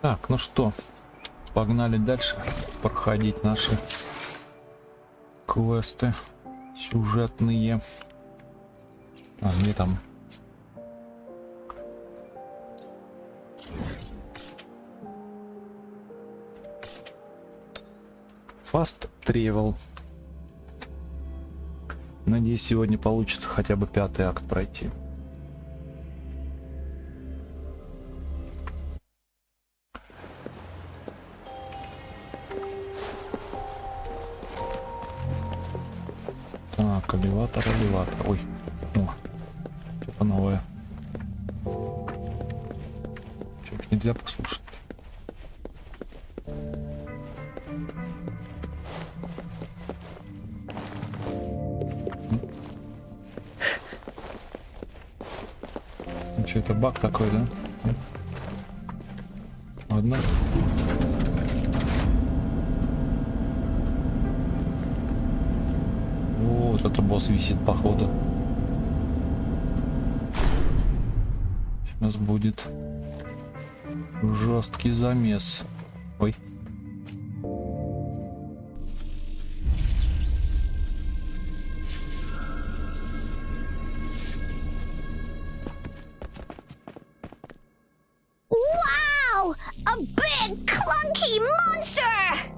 Так, ну что, погнали дальше проходить наши квесты сюжетные. А, где там? Fast Travel. Надеюсь, сегодня получится хотя бы 5-й акт пройти. Так, элеватор. Ой, о, что-то новое. Что, их нельзя послушать? Что это, баг такой, да? Ладно. Вот этот босс висит, походу. Сейчас будет жесткий замес. Ой. Wow! A big clunky monster!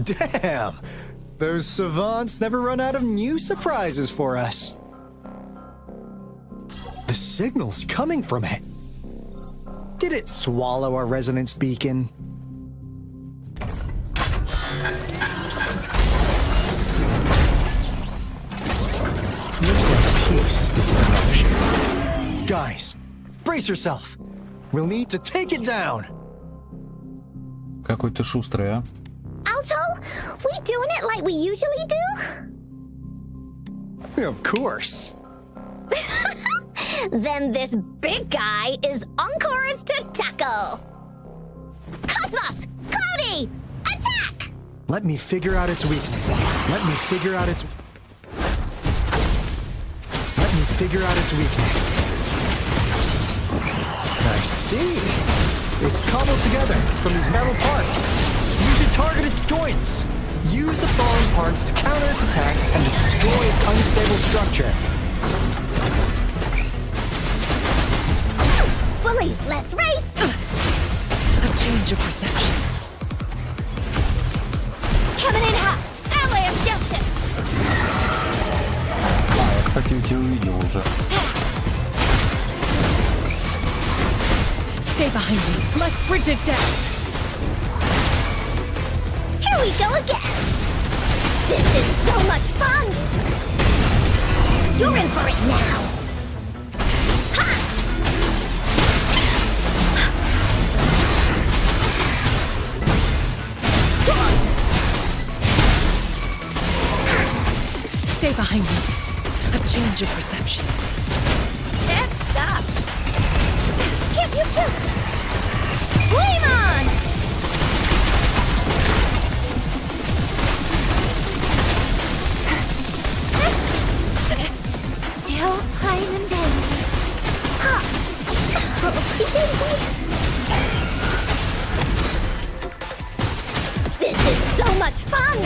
Damn! Those savants never run out of new surprises for us. The signal's coming from it. Did it swallow our resonance beacon? Looks like peace is an option. Guys, brace yourself. We'll need to take it down. Какой ты шустрый, а? Alto, we doing it like we usually do? Of course. Then this big guy is Encore's to tackle. Cosmos! Cloudy! Attack! Let me figure out its weakness. Let me figure out its weakness. I see. It's cobbled together from these metal parts. You should target its joints. Use the falling parts to counter its attacks and destroy its unstable structure. Bullies, let's race! A change of perception. Coming in hot! Ally of justice! А, я, кстати, тебя увидел уже. Stay behind me, like frigid death. Here we go again! This is so much fun! You're in for it now! Ha! Stay behind me. A change of perception. Next up! Can't you too? Flame on! Still pine and dandy. Ha! Oopsie daisy! This is so much fun!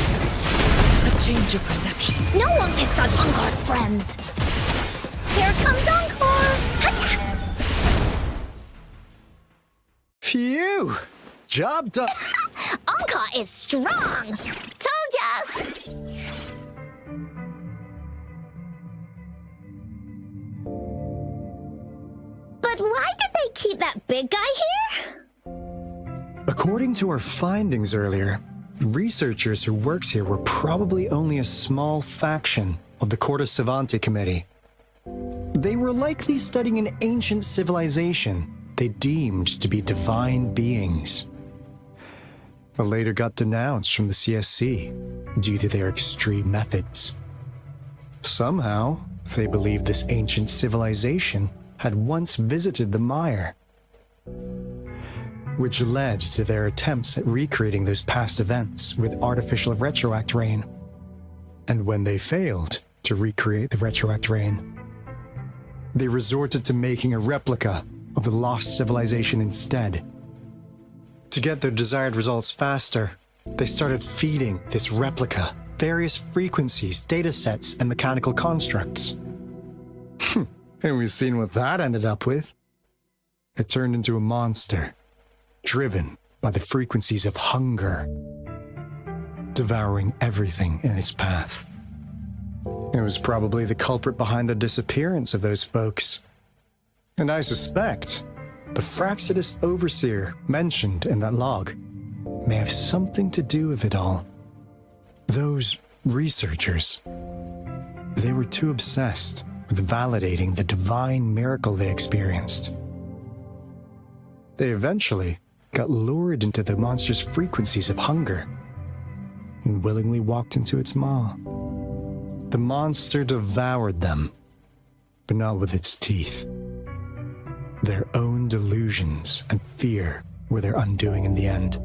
A change of perception. No one picks on Encore's friends. Here comes Encore! Hi-ya! Phew! Job done. Encore is strong! Told ya! But why did they keep that big guy here? According to our findings earlier, researchers who worked here were probably only a small faction of the Corte Savante Committee. They were likely studying an ancient civilization they deemed to be divine beings, but later got denounced from the CSC due to their extreme methods. Somehow, they believed this ancient civilization had once visited the mire, which led to their attempts at recreating those past events with artificial retroact rain. And when they failed to recreate the retroact rain, they resorted to making a replica of the lost civilization instead. To get their desired results faster, they started feeding this replica various frequencies, datasets, and mechanical constructs. And we've seen what that ended up with. It turned into a monster, driven by the frequencies of hunger, devouring everything in its path. It was probably the culprit behind the disappearance of those folks. And I suspect the Fraxidus Overseer mentioned in that log may have something to do with it all. Those researchers, they were too obsessed with validating the divine miracle they experienced. They eventually got lured into the monster's frequencies of hunger and willingly walked into its maw. The monster devoured them, but not with its teeth. Their own delusions and fear were their undoing in the end.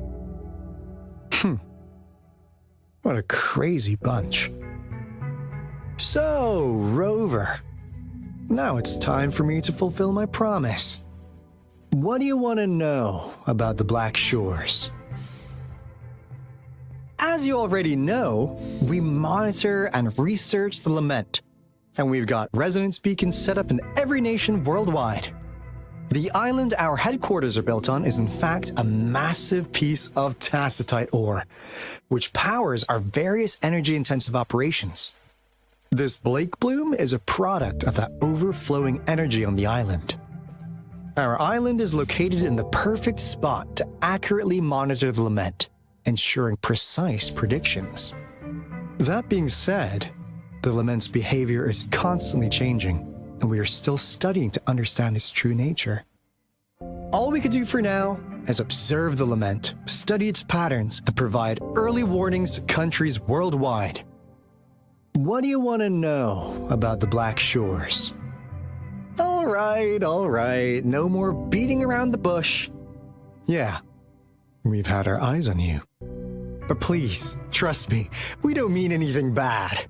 What a crazy bunch. So, Rover, now it's time for me to fulfill my promise. What do you want to know about the Black Shores? As you already know, we monitor and research the lament, and we've got resonance beacons set up in every nation worldwide. The island our headquarters are built on is in fact a massive piece of tacitite ore, which powers our various energy-intensive operations. This Blake Bloom is a product of that overflowing energy on the island. Our island is located in the perfect spot to accurately monitor the lament, ensuring precise predictions. That being said, the lament's behavior is constantly changing, and we are still studying to understand its true nature. All we can do for now is observe the lament, study its patterns, and provide early warnings to countries worldwide. What do you want to know about the Black Shores? All right, no more beating around the bush. Yeah, we've had our eyes on you. But please, trust me, we don't mean anything bad.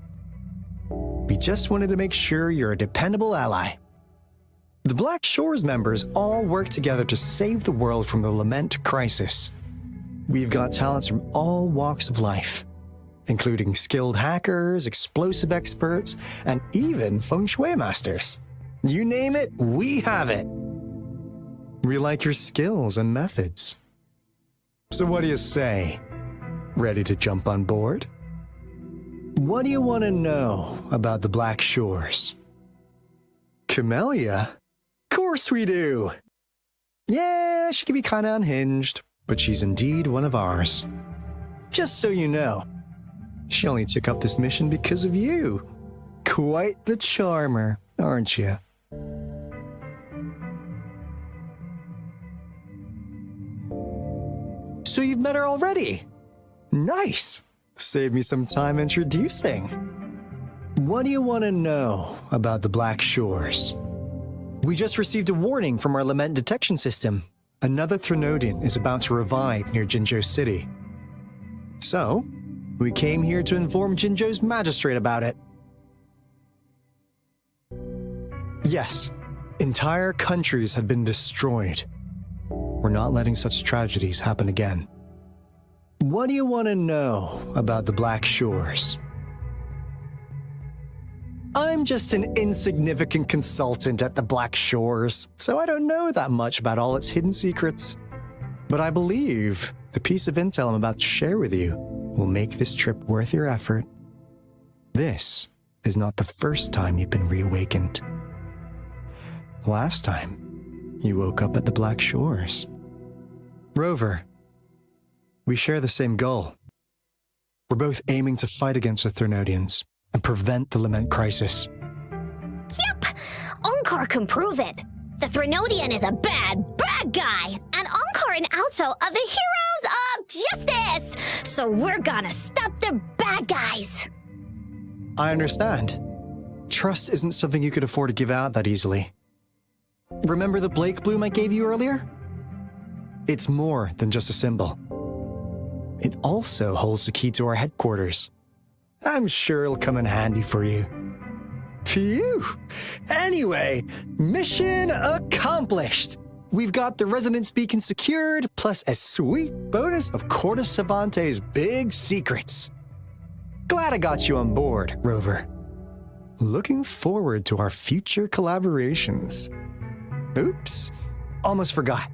We just wanted to make sure you're a dependable ally. The Black Shores members all work together to save the world from the lament crisis. We've got talents from all walks of life, including skilled hackers, explosive experts, and even feng shui masters. You name it, we have it. We like your skills and methods. So what do you say? Ready to jump on board? What do you want to know about the Black Shores? Camellia? Of course we do! Yeah, she can be kinda unhinged, but she's indeed one of ours. Just so you know, she only took up this mission because of you. Quite the charmer, aren't you? So you've met her already? Nice! Save me some time introducing. What do you want to know about the Black Shores? We just received a warning from our lament detection system. Another Threnodian is about to revive near Jinzhou City. So, we came here to inform Jinzhou's magistrate about it. Yes, entire countries have been destroyed. We're not letting such tragedies happen again. What do you want to know about the Black Shores? I'm just an insignificant consultant at the Black Shores, so I don't know that much about all its hidden secrets. But I believe the piece of intel I'm about to share with you will make this trip worth your effort. This is not the first time you've been reawakened. Last time, you woke up at the Black Shores. Rover, we share the same goal. We're both aiming to fight against the Threnodians and prevent the lament crisis. Yep! Onkar can prove it. The Threnodian is a bad guy, and Onkar and Alto are the heroes of justice! So we're gonna stop the bad guys! I understand. Trust isn't something you could afford to give out that easily. Remember the Blake Bloom I gave you earlier? It's more than just a symbol. It also holds the key to our headquarters. I'm sure it'll come in handy for you. Phew! Anyway, mission accomplished! We've got the resonance beacon secured, plus a sweet bonus of п.10's big secrets. Glad I got you on board, Rover. Looking forward to our future collaborations. Oops, almost forgot.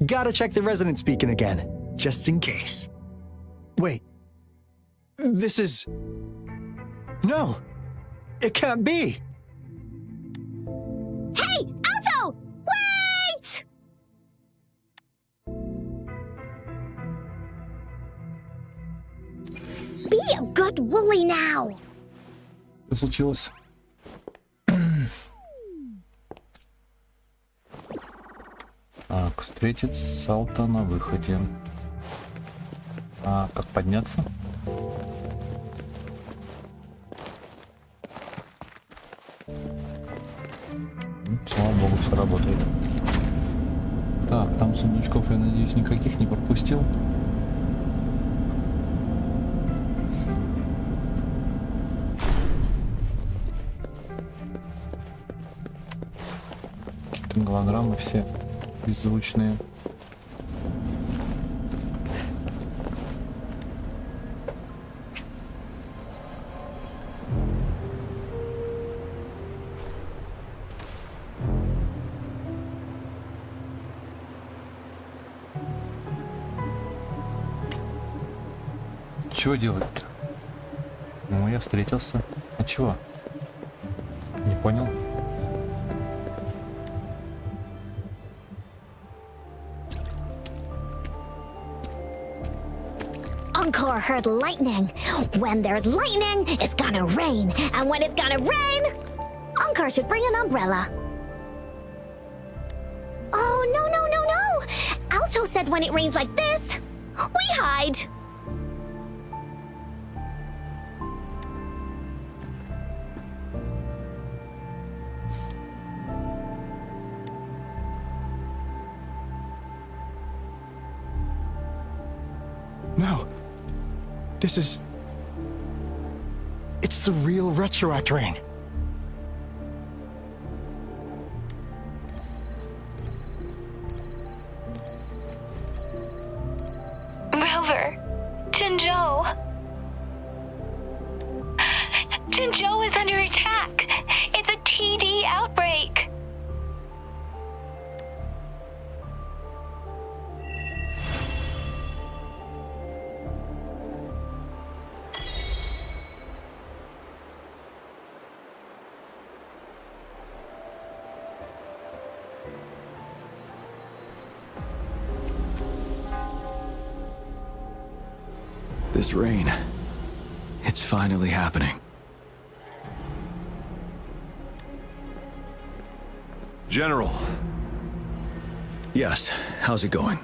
Gotta check the resonance beacon again, just in case. Wait, this is... No, it can't be. Hey, Alto! Wait! Be a good woolly now. Что случилось? Так, встретиться с Алто на выходе. А как подняться? Слава богу, все работает. Так, там сундучков, я надеюсь, никаких не пропустил. Какие-то голограммы все беззвучные. Чего делать-то? Ну, я встретился. А чего? Не понял. Encore heard lightning. When there's lightning, it's gonna rain. And when it's gonna rain, Encore should bring an umbrella. Oh, no. Alto said when it rains like this, we hide. No. This is... It's the real Retroact rain. Rover, Jinzhou. Jinzhou is under attack. It's a TD outbreak. This rain, it's finally happening. General. Yes, how's it going?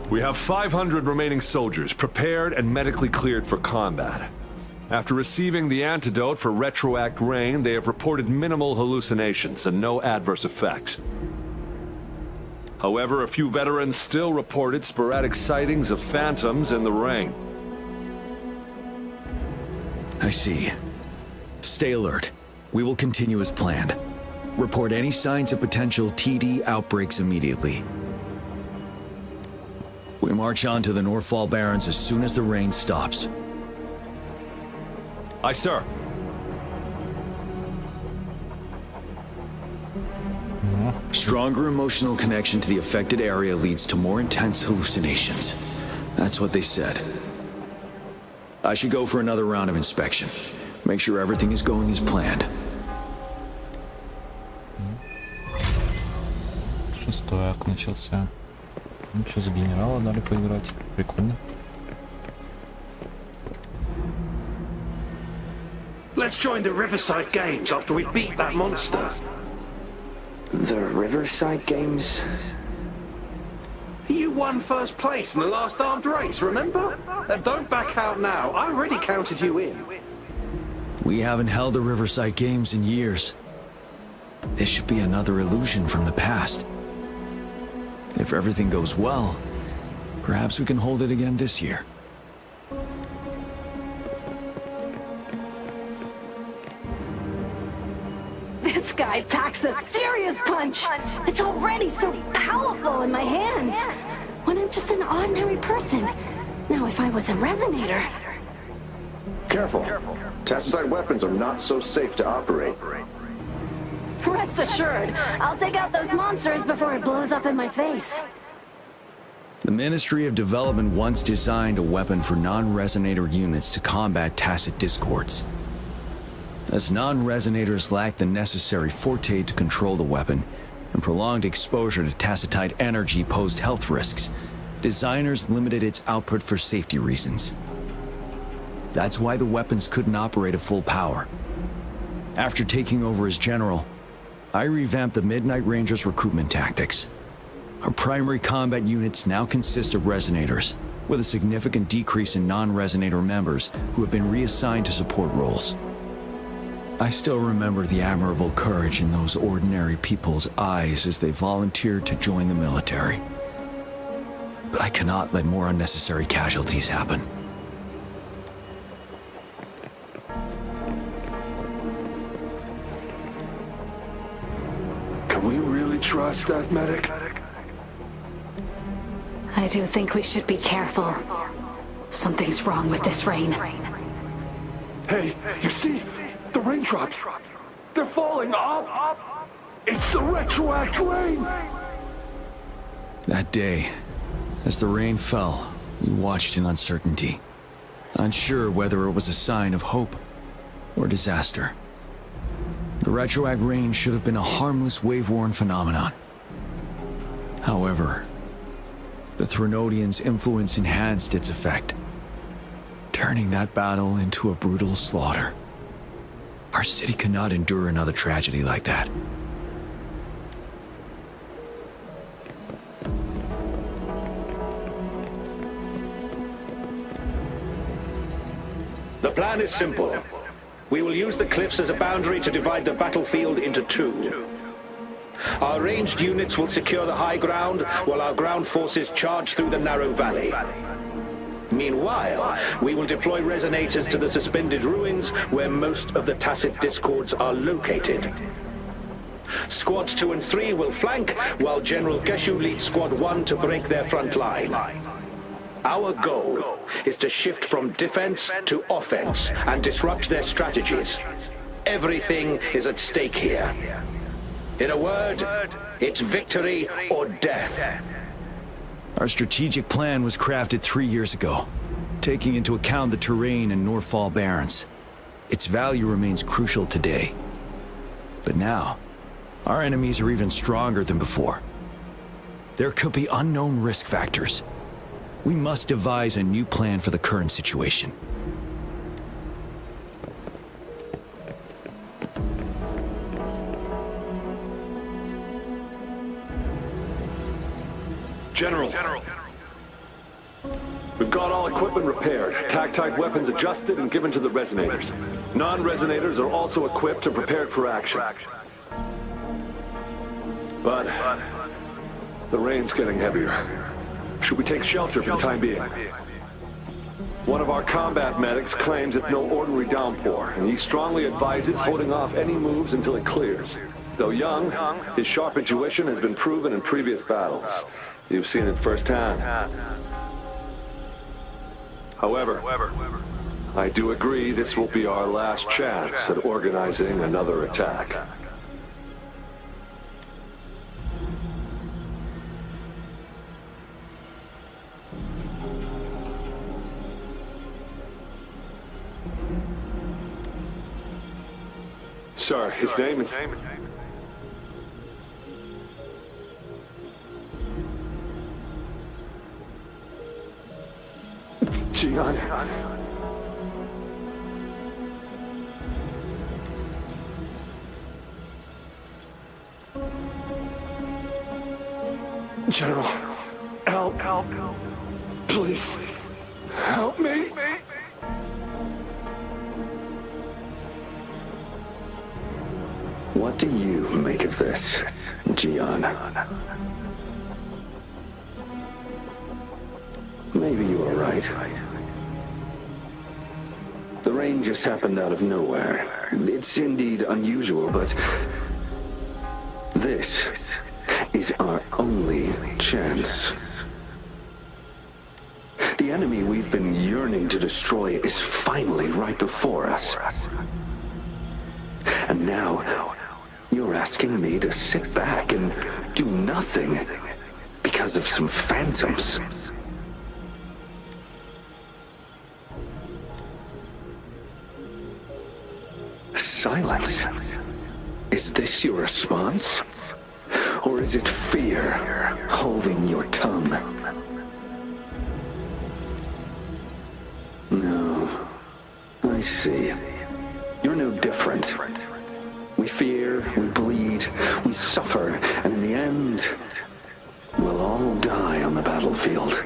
We have 500 remaining soldiers prepared and medically cleared for combat. After receiving the antidote for Retroact rain, they have reported minimal hallucinations and no adverse effects. However, a few veterans still reported sporadic sightings of phantoms in the rain. I see. Stay alert. We will continue as planned. Report any signs of potential TD outbreaks immediately. We march on to the Northfall Barrens as soon as the rain stops. Aye, sir. Stronger emotional connection to the affected area leads to more intense hallucinations. That's what they said. I should go for another round of inspection. Make sure everything is going as planned. Шестой акт начался. Ну, что за генерала дали поиграть? Прикольно. Let's join the Riverside Games after we beat that monster. The Riverside Games? You won first place in the last armed race, remember? Don't back out now. I already counted you in. We haven't held the Riverside Games in years. This should be another illusion from the past. If everything goes well, perhaps we can hold it again this year. guy packs a serious punch. It's already so powerful in my hands. When I'm just an ordinary person. Now, if I was a resonator... Careful. Tacitite weapons are not so safe to operate. Rest assured, I'll take out those monsters before it blows up in my face. The Ministry of Development once designed a weapon for non-resonator units to combat tacit discords. As non-resonators lack the necessary forte to control the weapon, and prolonged exposure to tacitite energy posed health risks, designers limited its output for safety reasons. That's why the weapons couldn't operate at full power. After taking over as general, I revamped the Midnight Rangers' recruitment tactics. Our primary combat units now consist of resonators, with a significant decrease in non-resonator members who have been reassigned to support roles. I still remember the admirable courage in those ordinary people's eyes as they volunteered to join the military. But I cannot let more unnecessary casualties happen. Can we really trust that medic? I do think we should be careful. Something's wrong with this rain. Hey, you see? The raindrops. They're falling up. It's the retroact rain. That day, as the rain fell, we watched in uncertainty, unsure whether it was a sign of hope or disaster. The retroact rain should have been a harmless wave-worn phenomenon. However, the Threnodians' influence enhanced its effect, turning that battle into a brutal slaughter. Our city cannot endure another tragedy like that. The plan is simple. We will use the cliffs as a boundary to divide the battlefield into two. Our ranged units will secure the high ground, while our ground forces charge through the narrow valley. Meanwhile, we will deploy resonators to the suspended ruins, where most of the tacit discords are located. Squads 2 and 3 will flank, while General Geshu leads Squad 1 to break their front line. Our goal is to shift from defense to offense and disrupt their strategies. Everything is at stake here. In a word, it's victory or death. Our strategic plan was crafted 3 years ago, taking into account the terrain and Norfall Barrens. Its value remains crucial today. But now, our enemies are even stronger than before. There could be unknown risk factors. We must devise a new plan for the current situation. General. We've got all equipment repaired, tactite weapons adjusted and given to the resonators. Non-resonators are also equipped and prepared for action. But the rain's getting heavier. Should we take shelter for the time being? One of our combat medics claims it's no ordinary downpour, and he strongly advises holding off any moves until it clears. Though young, his sharp intuition has been proven in previous battles. You've seen it firsthand. However, I do agree this will be our last chance at organizing another attack. Sir, his name is... Gian. General, help. Please, help me. What do you make of this, Gian? Maybe you are right. The rain just happened out of nowhere. It's indeed unusual, but This is our only chance. The enemy we've been yearning to destroy is finally right before us. And now, you're asking me to sit back and do nothing because of some phantoms. Silence. Is this your response? Or is it fear holding your tongue? No. I see. You're no different. We fear, we bleed, we suffer, and in the end, we'll all die on the battlefield.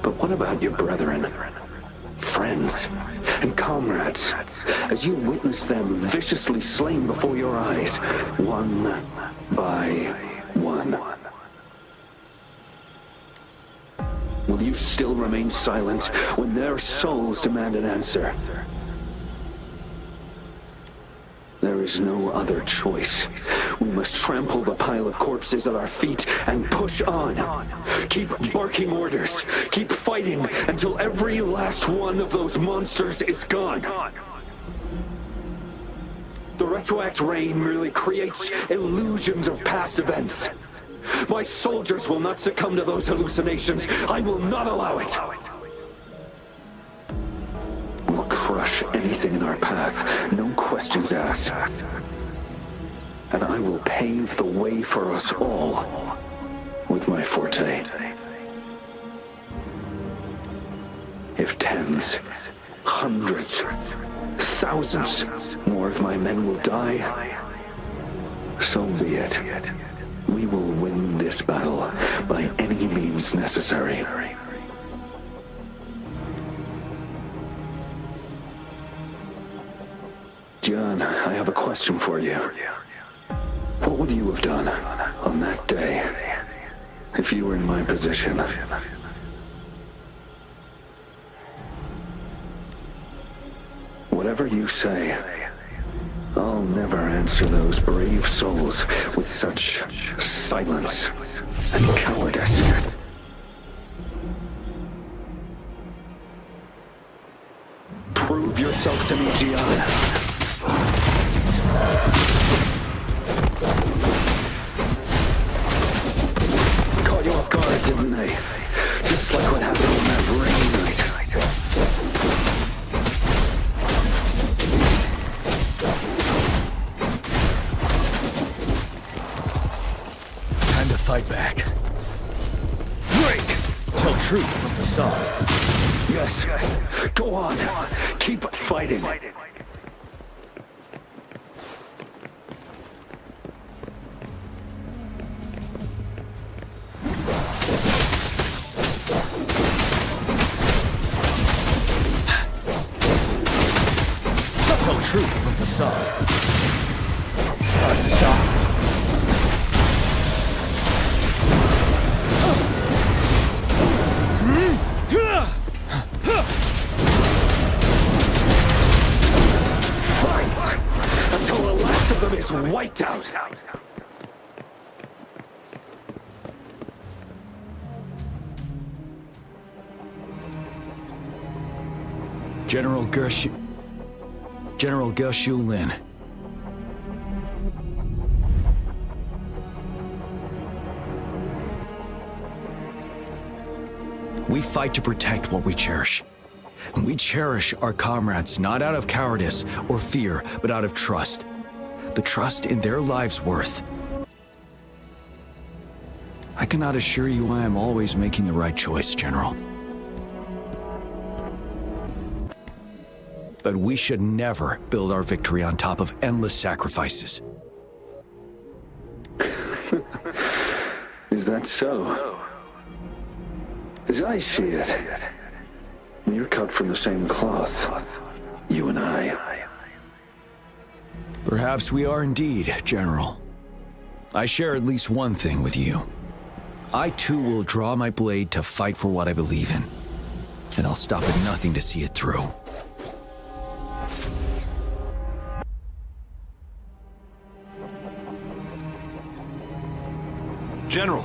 But what about your brethren, friends, and comrades, as you witness them viciously slain before your eyes, one by one? Will you still remain silent when their souls demand an answer? There is no other choice. We must trample the pile of corpses at our feet and push on. Keep barking orders. Keep fighting until every last one of those monsters is gone. The retroact rain merely creates illusions of past events. My soldiers will not succumb to those hallucinations. I will not allow it. We'll crush anything in our path, no questions asked. And I will pave the way for us all with my forte. If tens, hundreds, thousands more of my men will die, so be it. We will win this battle by any means necessary. John, I have a question for you. What would you have done on that day if you were in my position? Whatever you say, I'll never answer those brave souls with such silence and cowardice. Prove yourself to me, Gian. Caught you off guard, didn't they? Just like what happened on that rain night. Time to fight back. Break! Tell truth from facade. Yes, go on. Keep fighting. Tell truth from facade. Unstoppable. Fight until the last of them is wiped out. General Gershu Lin. We fight to protect what we cherish. And we cherish our comrades not out of cowardice or fear, but out of trust. The trust in their lives' worth. I cannot assure you I am always making the right choice, General. But we should never build our victory on top of endless sacrifices. Is that so? As I see it, you're cut from the same cloth, you and I. Perhaps we are indeed, General. I share at least one thing with you. I too will draw my blade to fight for what I believe in. And I'll stop at nothing to see it through. General.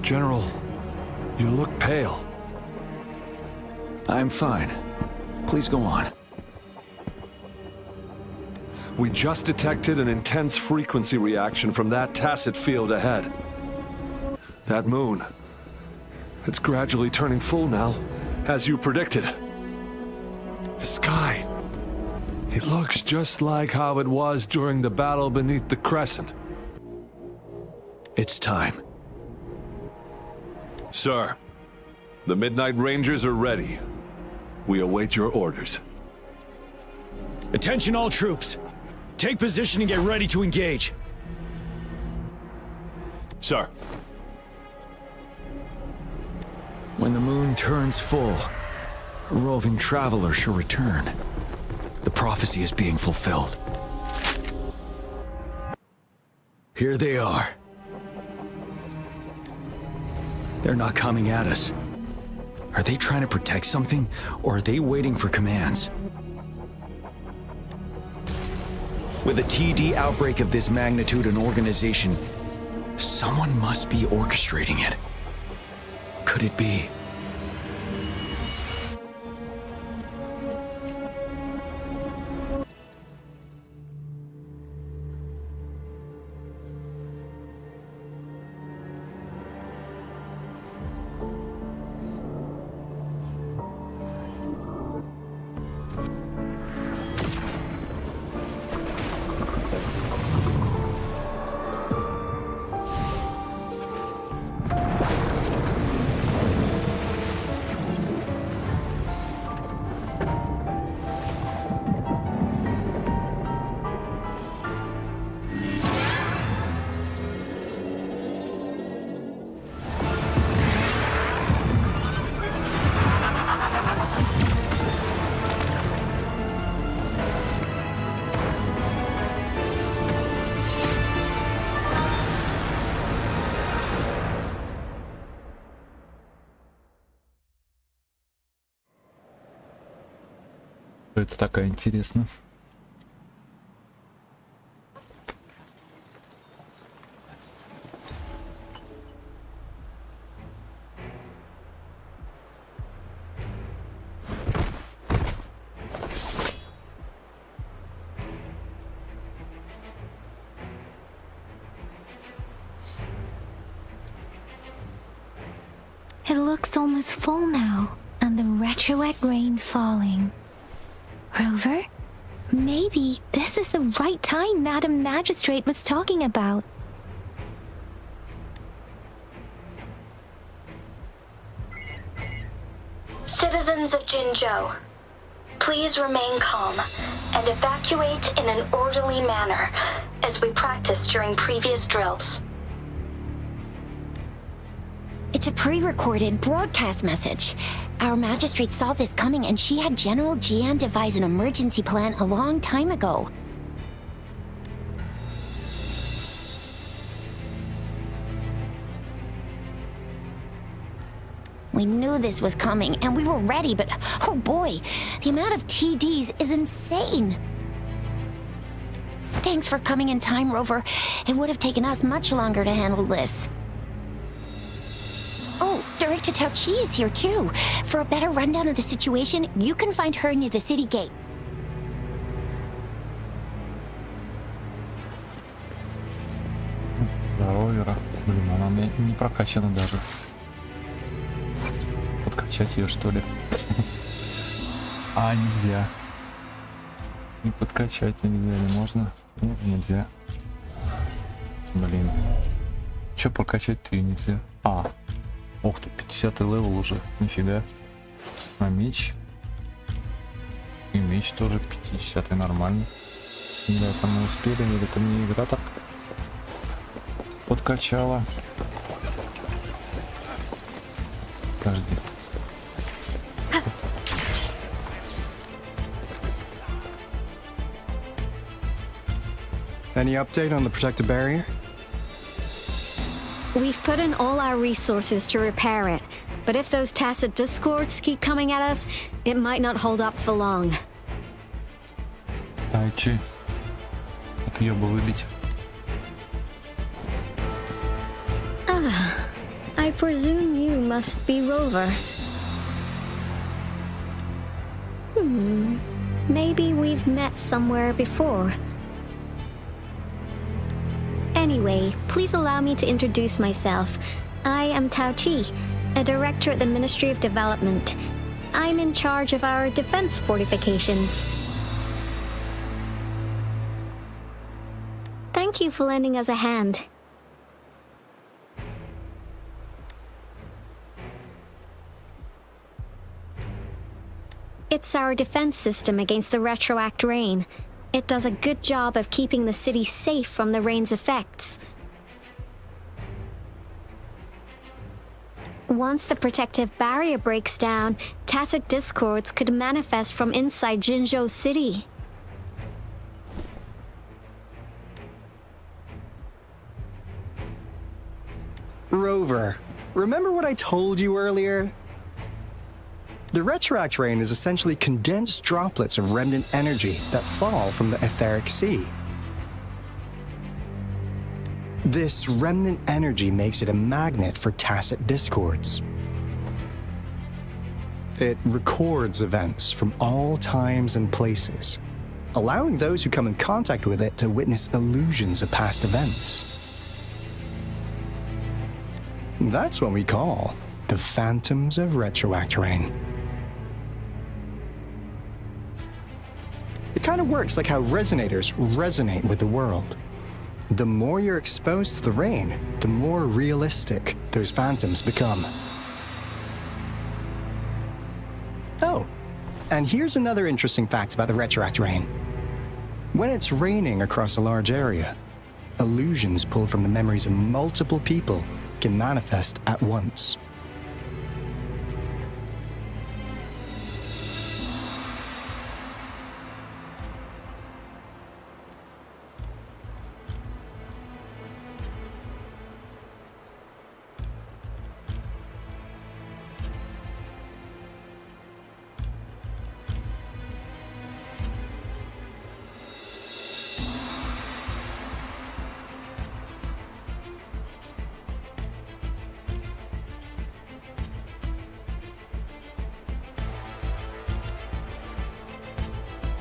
General, you look pale. I'm fine. Please go on. We just detected an intense frequency reaction from that tacit field ahead. That moon. It's gradually turning full now, as you predicted. The sky. It looks just like how it was during the battle beneath the crescent. It's time. Sir, the Midnight Rangers are ready. We await your orders. Attention all troops. Take position and get ready to engage. Sir. When the moon turns full, a roving traveler shall return. The prophecy is being fulfilled. Here they are. They're not coming at us. Are they trying to protect something, or are they waiting for commands? With a TD outbreak of this magnitude and organization, someone must be orchestrating it. Could it be? Это такая интересно. It looks almost full now, and the retroact rain falling. Rover, maybe this is the right time Madam Magistrate was talking about. Citizens of Jinzhou, please remain calm and evacuate in an orderly manner as we practiced during previous drills. It's a pre-recorded broadcast message. Our magistrate saw this coming and she had General Jian devise an emergency plan a long time ago. We knew this was coming and we were ready, but oh boy, the amount of TDs is insane. Thanks for coming in time, Rover. It would have taken us much longer to handle this. Oh, Director Tao Chi is here too. For a better rundown of the situation, you can find her near the city gate. Ровера. Блин, она не прокачана даже. Подкачать ее, что ли? А, нельзя. Не подкачать нельзя, или можно? Нет, нельзя. Блин. Че прокачать-то ее нельзя? А. Ох ты, 50-й левел уже, нифига. А меч? И меч тоже 50-й, нормально. Да, там мы успели, или это мне игра так подкачала. Подожди. Any update on the protective barrier? We've put in all our resources to repair it, but if those tacit discords keep coming at us, it might not hold up for long. понимаючи, как ее бы выбить. I presume you must be Rover. Maybe we've met somewhere before. Anyway, please allow me to introduce myself. I am Tao Chi, a director at the Ministry of Development. I'm in charge of our defense fortifications. Thank you for lending us a hand. It's our defense system against the retroact rain. It does a good job of keeping the city safe from the rain's effects. Once the protective barrier breaks down, tacit discords could manifest from inside Jinzhou City. Rover, remember what I told you earlier? The retroact rain is essentially condensed droplets of remnant energy that fall from the etheric sea. This remnant energy makes it a magnet for tacit discords. It records events from all times and places, allowing those who come in contact with it to witness illusions of past events. That's what we call the phantoms of retroact rain. It kind of works like how resonators resonate with the world. The more you're exposed to the rain, the more realistic those phantoms become. Oh, and here's another interesting fact about the retroact rain. When it's raining across a large area, illusions pulled from the memories of multiple people can manifest at once.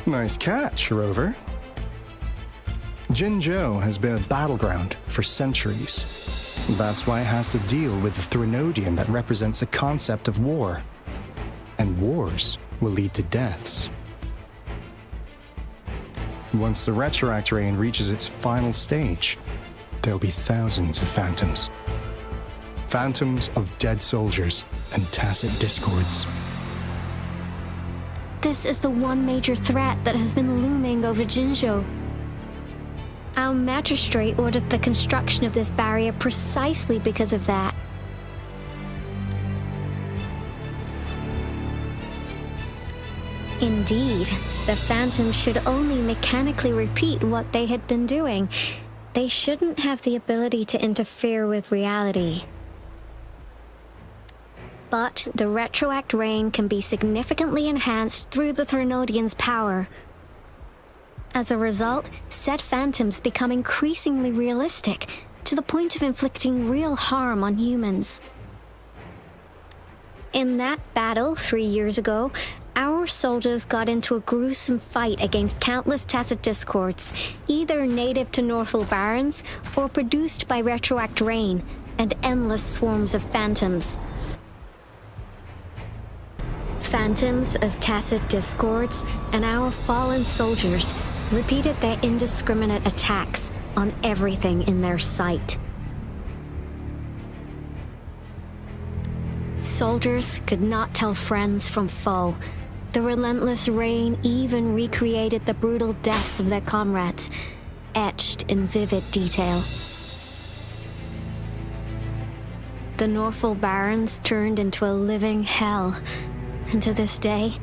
Nice catch, Rover. Jinzhou has been a battleground for centuries. That's why it has to deal with the Threnodian that represents the concept of war. And wars will lead to deaths. Once the retroact rain reaches its final stage, there'll be thousands of phantoms. Phantoms of dead soldiers and tacit discords. This is the one major threat that has been looming over Jinzhou. Our magistrate ordered the construction of this barrier precisely because of that. Indeed, the phantoms should only mechanically repeat what they had been doing. They shouldn't have the ability to interfere with reality. But the retroact rain can be significantly enhanced through the Threnodian's power. As a result, said phantoms become increasingly realistic, to the point of inflicting real harm on humans. In that battle 3 years ago, our soldiers got into a gruesome fight against countless tacit discords, either native to Northwell Barrens or produced by retroact rain and endless swarms of phantoms. Phantoms of tacit discords and our fallen soldiers repeated their indiscriminate attacks on everything in their sight. Soldiers could not tell friends from foe. The relentless rain even recreated the brutal deaths of their comrades, etched in vivid detail. The Northwell Barrens turned into a living hell. And to this day,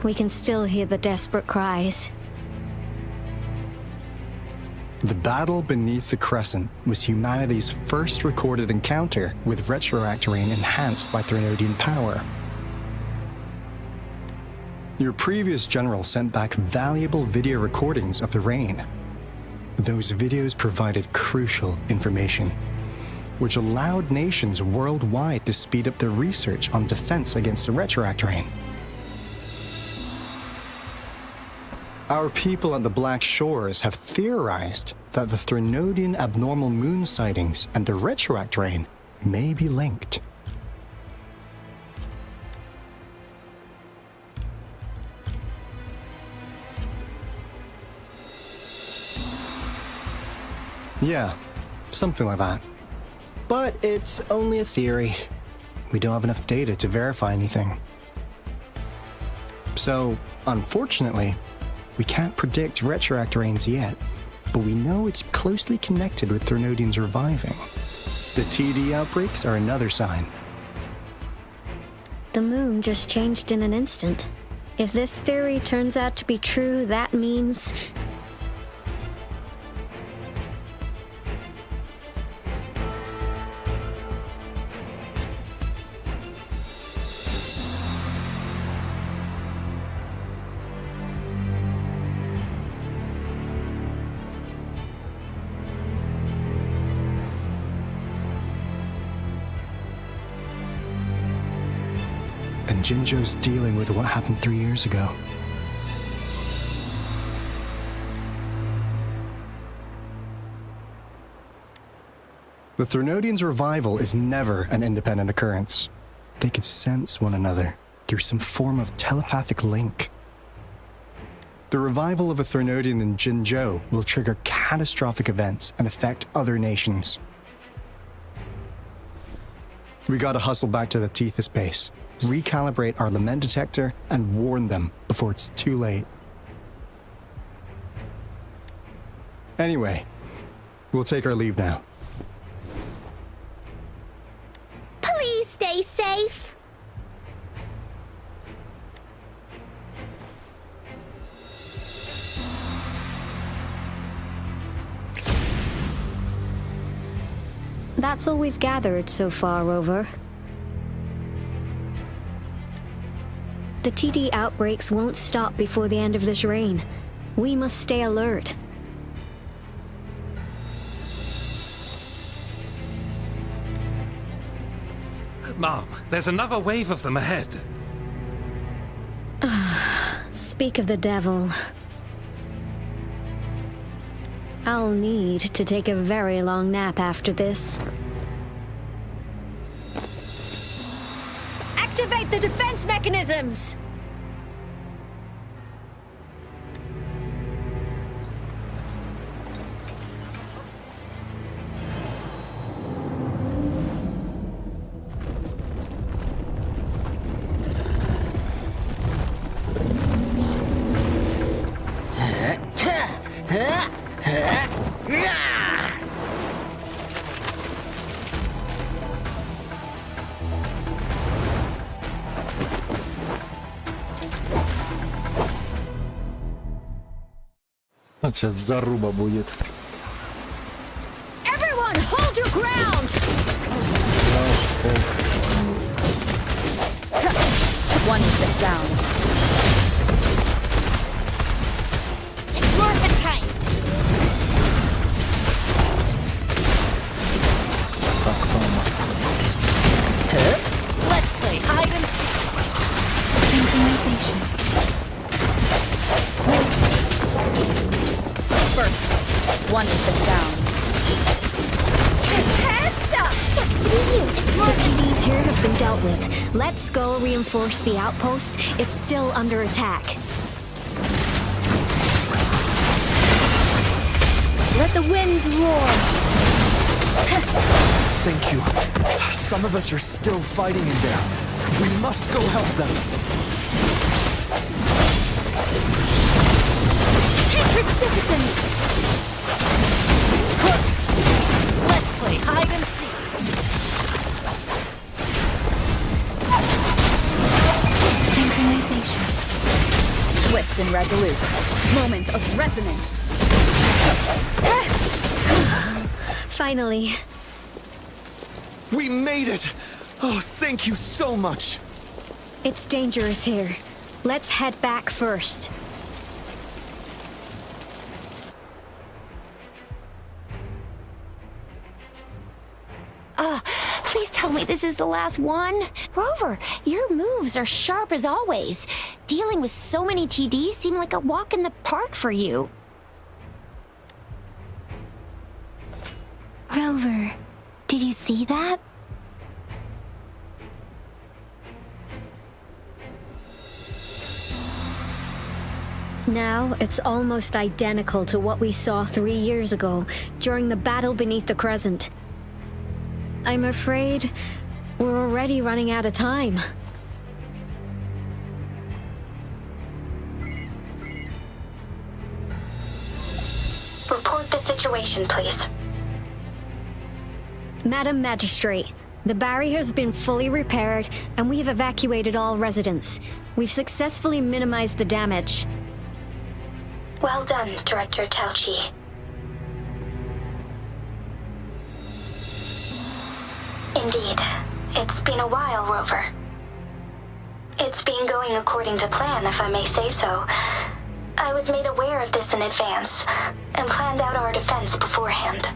we can still hear the desperate cries. The battle beneath the Crescent was humanity's first recorded encounter with retroact rain enhanced by Threnodian power. Your previous general sent back valuable video recordings of the reign. Those videos provided crucial information, which allowed nations worldwide to speed up their research on defense against the retroact reign. Our people at the Black Shores have theorized that the Threnodian abnormal moon sightings and the retroact reign may be linked. Yeah, something like that. But it's only a theory. We don't have enough data to verify anything. So, unfortunately, we can't predict retroact reigns yet, but we know it's closely connected with Threnodians reviving. The TD outbreaks are another sign. The moon just changed in an instant. If this theory turns out to be true, that means... And Jinzhou's dealing with what happened 3 years ago. The Threnodians' revival is never an independent occurrence. They could sense one another through some form of telepathic link. The revival of a Threnodian in Jinzhou will trigger catastrophic events and affect other nations. We gotta hustle back to the Tethys base, recalibrate our lament detector, and warn them before it's too late. Anyway, we'll take our leave now. Please stay safe. That's all we've gathered so far, Rover. The TD outbreaks won't stop before the end of this reign. We must stay alert. Mom, there's another wave of them ahead. Speak of the devil. I'll need to take a very long nap after this. Activate the defense mechanisms! Вот сейчас заруба будет. Everyone, hold your ground! One with a sound. It's morphin' time! Let's play hide and seek. Synchronization. First, one with the sound. Heads up! Sucks to be you! The TDs here have been dealt with. Let's go reinforce the outpost. It's still under attack. Let the winds roar! Thank you. Some of us are still fighting in there. We must go help them. Precipitant! Let's play hide and seek. Synchronization. Swift and resolute. Moment of resonance. Finally. We made it! Oh, thank you so much! It's dangerous here. Let's head back first. Please tell me this is the last one. Rover, your moves are sharp as always. Dealing with so many TDs seem like a walk in the park for you. Rover, did you see that? Now, it's almost identical to what we saw 3 years ago, during the battle beneath the Crescent. I'm afraid we're already running out of time. Report the situation, please. Madam Magistrate, the barrier has been fully repaired, and we've evacuated all residents. We've successfully minimized the damage. Well done, Director Tauchi. Indeed. It's been a while, Rover. It's been going according to plan, if I may say so. I was made aware of this in advance, and planned out our defense beforehand.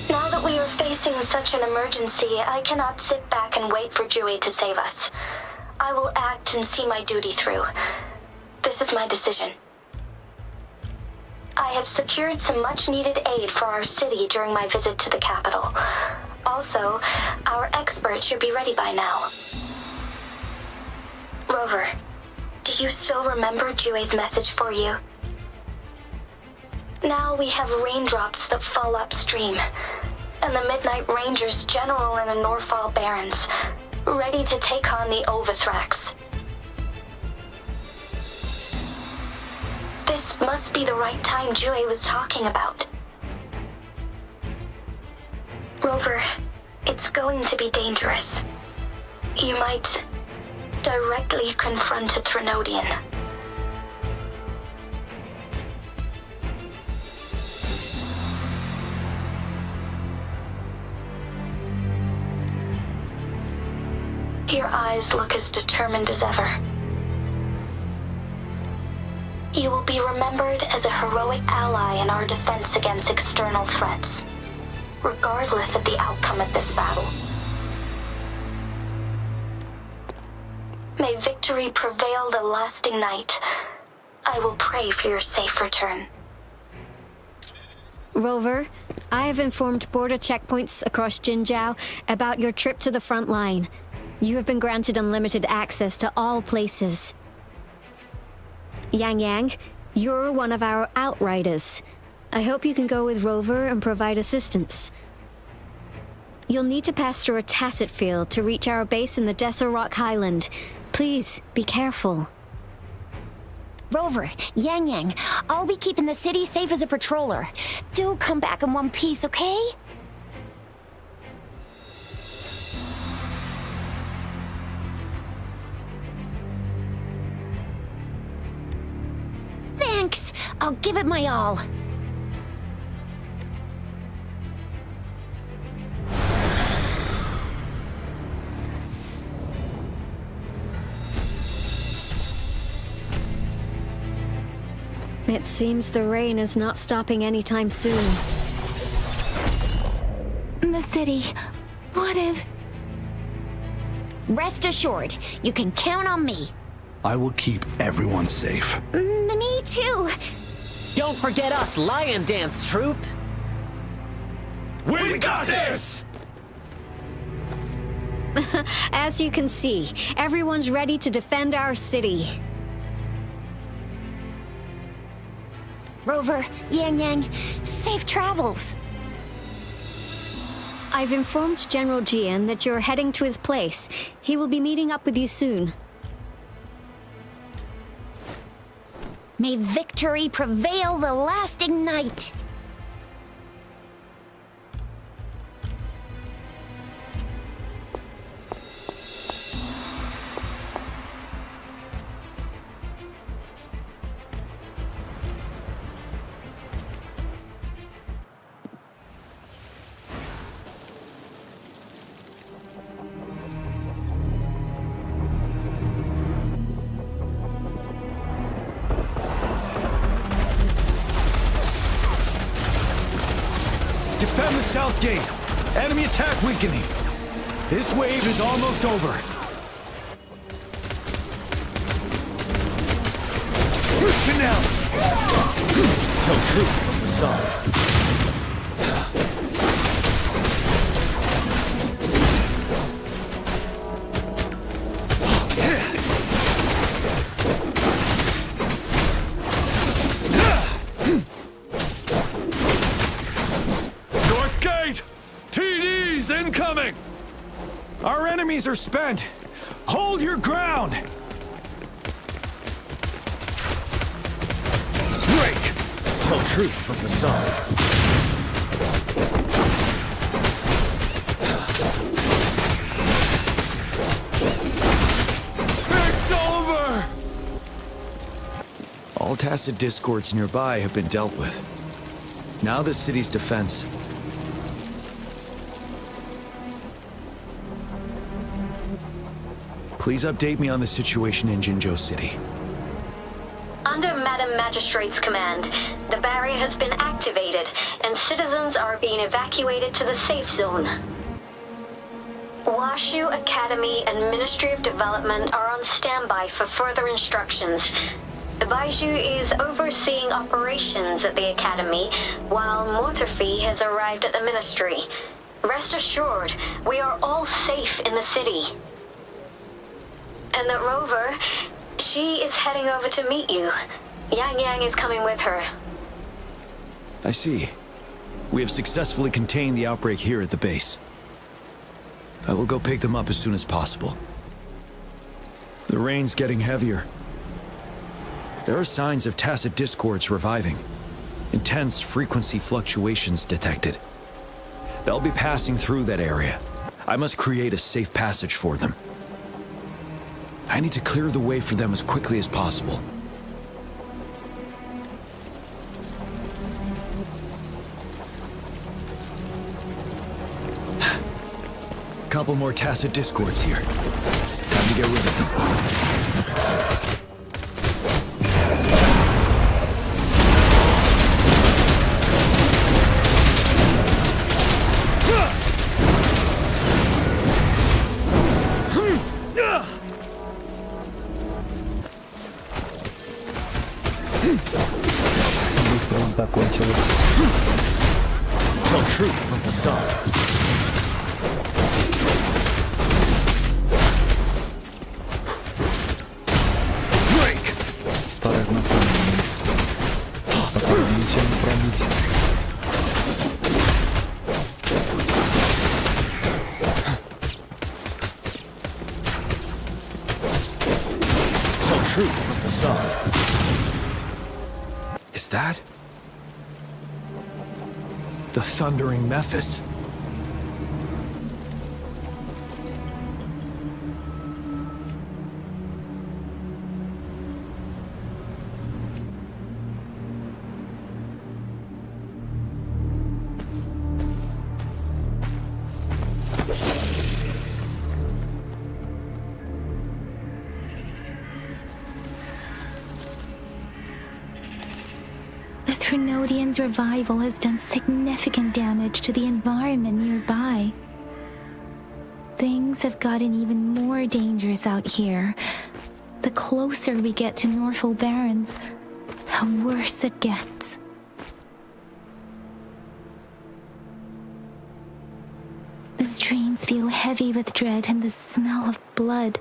Now that we are facing such an emergency, I cannot sit back and wait for Jui to save us. I will act and see my duty through. This is my decision. I have secured some much-needed aid for our city during my visit to the capital. Also, our expert should be ready by now. Rover, do you still remember Jui's message for you? Now we have raindrops that fall upstream, and the Midnight Rangers General in the Norfall Barrens, ready to take on the Overthrax. This must be the right time Jui was talking about. Rover, it's going to be dangerous. You might directly confront a Threnodian. Your eyes look as determined as ever. You will be remembered as a heroic ally in our defense against external threats, regardless of the outcome of this battle. May victory prevail the lasting night. I will pray for your safe return. Rover, I have informed border checkpoints across Jinzhou about your trip to the front line. You have been granted unlimited access to all places. Yang Yang, you're one of our outriders. I hope you can go with Rover and provide assistance. You'll need to pass through a tacit field to reach our base in the Desert Rock Highland. Please, be careful. Rover, Yang Yang, I'll be keeping the city safe as a patroller. Do come back in one piece, okay? Thanks! I'll give it my all. It seems the rain is not stopping anytime soon. The city. What if... Rest assured, you can count on me. I will keep everyone safe. Me too. Don't forget us, Lion Dance Troupe. We got this! As you can see, everyone's ready to defend our city. Rover, Yang Yang, safe travels. I've informed General Jian that you're heading to his place. He will be meeting up with you soon. May victory prevail the lasting night. Defend the south gate. Enemy attack weakening. This wave is almost over. Finale. Tell truth from the side. North gate! TDs incoming! Our enemies are spent. Hold your ground. Break. Tell truth from the side. It's over! All tacit discords nearby have been dealt with. Now the city's defense. Please update me on the situation in Jinzhou City. Under Madam Magistrate's command, the barrier has been activated, and citizens are being evacuated to the safe zone. Washu Academy and Ministry of Development are on standby for further instructions. The Baiju is overseeing operations at the Academy, while Mortherfee has arrived at the Ministry. Rest assured, we are all safe in the city. And that Rover, she is heading over to meet you. Yang Yang is coming with her. I see. We have successfully contained the outbreak here at the base. I will go pick them up as soon as possible. The rain's getting heavier. There are signs of tacit discords reviving. Intense frequency fluctuations detected. They'll be passing through that area. I must create a safe passage for them. I need to clear the way for them as quickly as possible. Couple more tacit discords here. Time to get rid of them. Быстро он так кончилось. Tell truth from the side. Старый знакомый. Который ничем не пробить. Tell truth from the side. Is that the thundering Memphis? Trinodian's revival has done significant damage to the environment nearby. Things have gotten even more dangerous out here. The closer we get to Norfolk Barrens, the worse it gets. The streams feel heavy with dread and the smell of blood.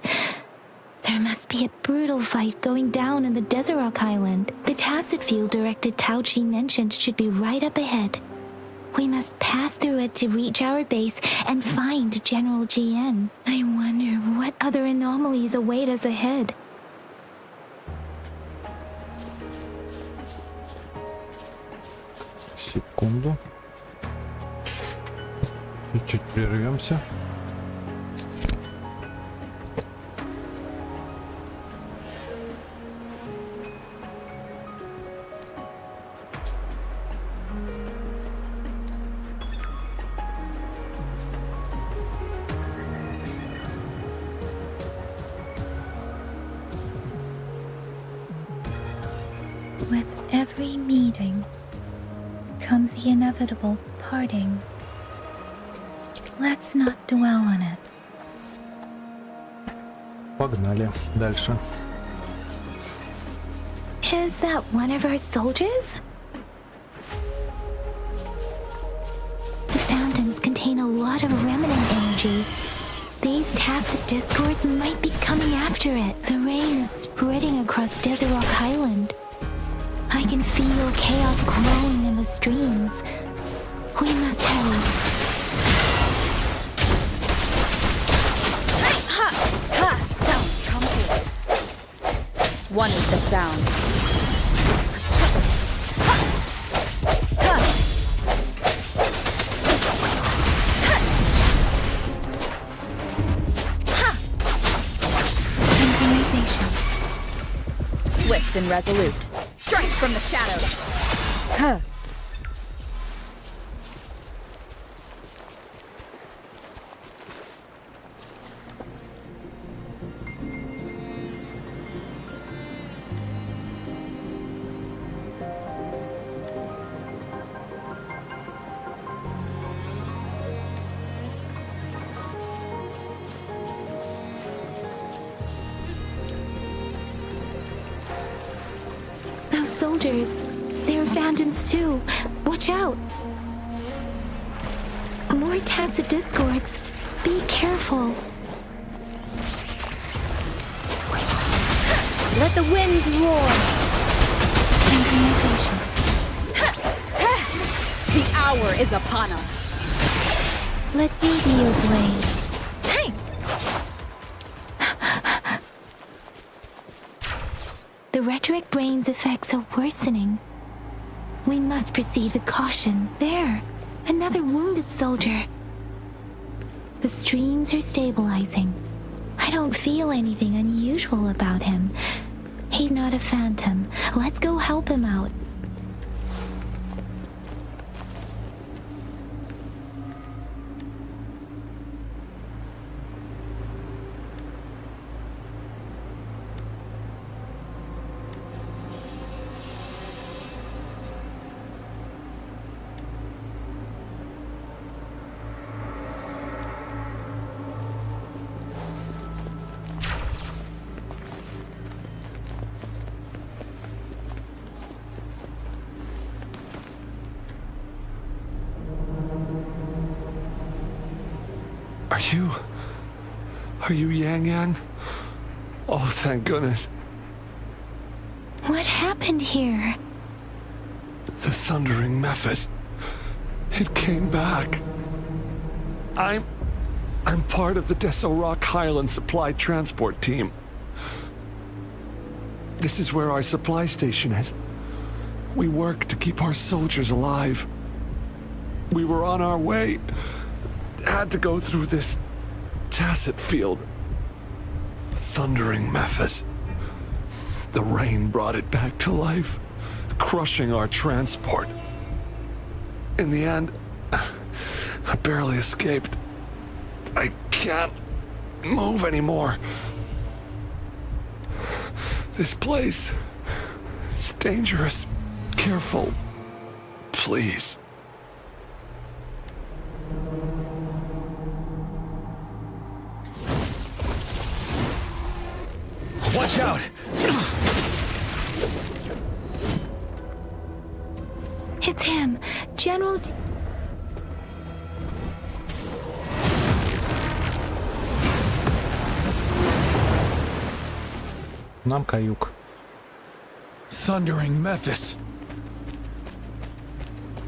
There must be a brutal fight going down in the Desert Island. The tacit field directed Tao Chi mentioned should be right up ahead. We must pass through it to reach our base and find General GN. I wonder what other anomalies await us ahead. Секунду. Чуть-чуть прервемся. With every meeting comes the inevitable parting. Let's not dwell on it. Погнали дальше. Is that one of our soldiers? The fountains contain a lot of remnant energy. These tacit discords might be coming after it. The rain is spreading across Desert Rock Highland. I can feel chaos growing in the streams. We must hurry. Sounds comfy. One is the sound. Synchronization. Swift and resolute. Strike from the shadows. Those soldiers, they're phantoms too. Watch out. More tacit discords. Be careful. Let the winds roar. Synchronization. The hour is upon us. Let me be your blade. Hey! The rhetoric brain's effects are worsening. We must proceed with caution. There, another wounded soldier. The streams are stabilizing. I don't feel anything unusual about him. He's not a phantom. Let's go help him out. Are you Yang Yang? Oh, thank goodness. What happened here? The thundering Memphis. It came back. I'm part of the Desert Rock Highland Supply Transport Team. This is where our supply station is. We work to keep our soldiers alive. We were on our way. Had to go through this tacit field. Thundering Memphis. The rain brought it back to life, crushing our transport. In the end, I barely escaped. I can't move anymore. This place, it's dangerous. Careful, please. Watch out! It's him, General. Нам каюк. Thundering Memphis.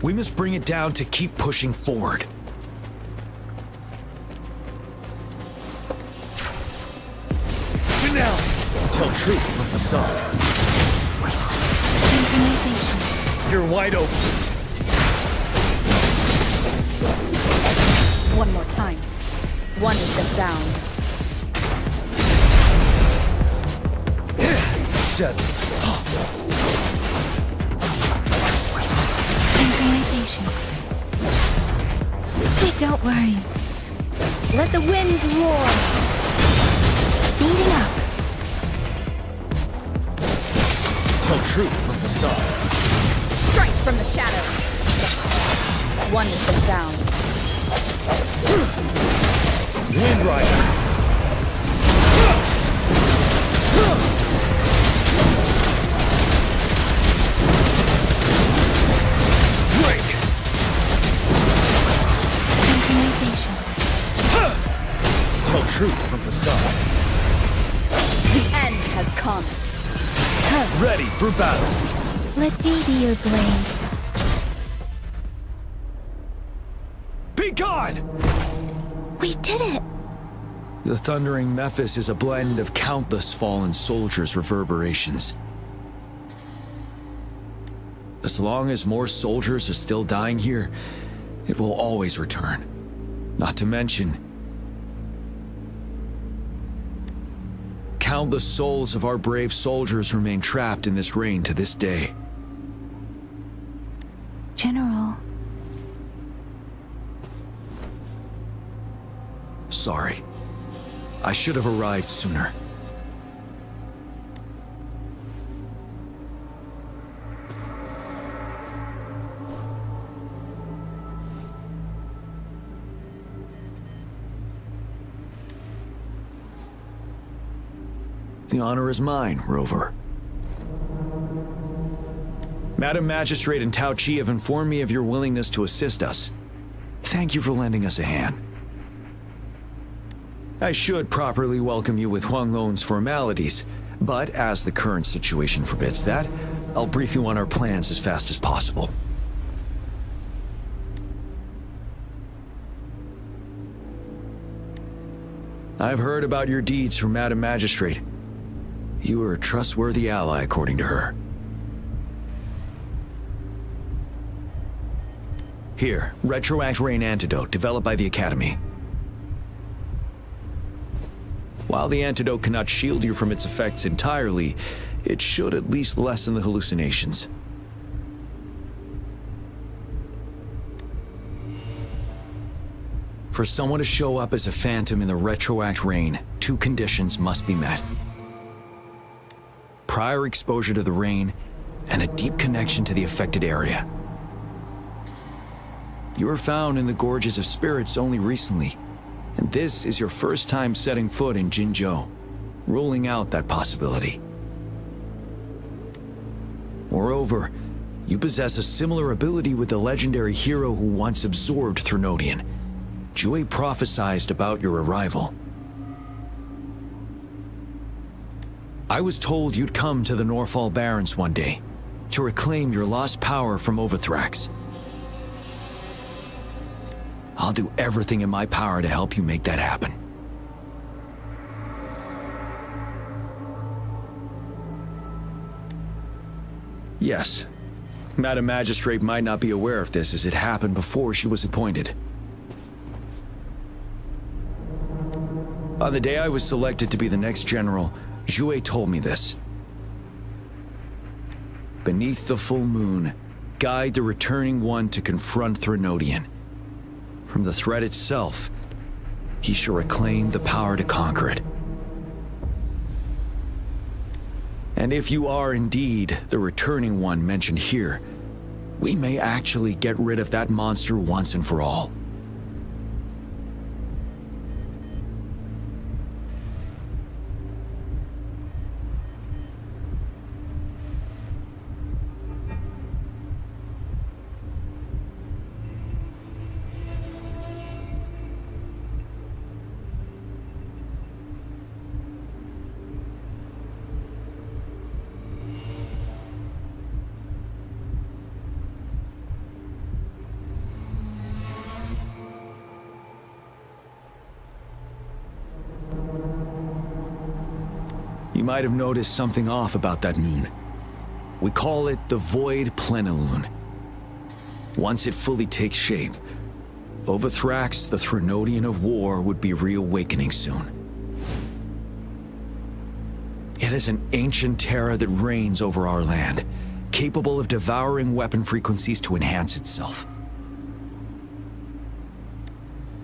We must bring it down to keep pushing forward. Finale! Tell truth from facade. Synchronization. You're wide open. One more time. One is the sound. 7. Synchronization. Don't worry. Let the winds roar. Speeding up. Tell truth from facade. Strike from the shadows. One is the sound. Wind Rider. Break. Synchronization. Tell truth from facade. The end has come. Ready for battle. Let me be your blade. Be gone! We did it! The thundering Mephis is a blend of countless fallen soldiers' reverberations. As long as more soldiers are still dying here, it will always return. Not to mention, countless souls of our brave soldiers remain trapped in this rain to this day. General. Sorry. I should have arrived sooner. The honor is mine, Rover. Madam Magistrate and Tao Chi have informed me of your willingness to assist us. Thank you for lending us a hand. I should properly welcome you with Huang Lon's formalities, but as the current situation forbids that, I'll brief you on our plans as fast as possible. I've heard about your deeds from Madam Magistrate. You are a trustworthy ally, according to her. Here, Retroact Rain Antidote, developed by the Academy. While the antidote cannot shield you from its effects entirely, it should at least lessen the hallucinations. For someone to show up as a phantom in the Retroact Rain, two conditions must be met. Prior exposure to the rain, and a deep connection to the affected area. You were found in the Gorges of Spirits only recently, and this is your first time setting foot in Jinzhou, ruling out that possibility. Moreover, you possess a similar ability with the legendary hero who once absorbed Threnodian. Jue prophesied about your arrival. I was told you'd come to the Norfall Barrens one day, to reclaim your lost power from Overthrax. I'll do everything in my power to help you make that happen. Yes, Madam Magistrate might not be aware of this as it happened before she was appointed. On the day I was selected to be the next general, Jue told me this. Beneath the full moon, guide the returning one to confront Threnodian. From the threat itself, he shall reclaim the power to conquer it. And if you are indeed the returning one mentioned here, we may actually get rid of that monster once and for all. You might have noticed something off about that moon. We call it the Void Plenilune. Once it fully takes shape, Overthrax, the Threnodian of War, would be reawakening soon. It is an ancient terror that reigns over our land, capable of devouring weapon frequencies to enhance itself.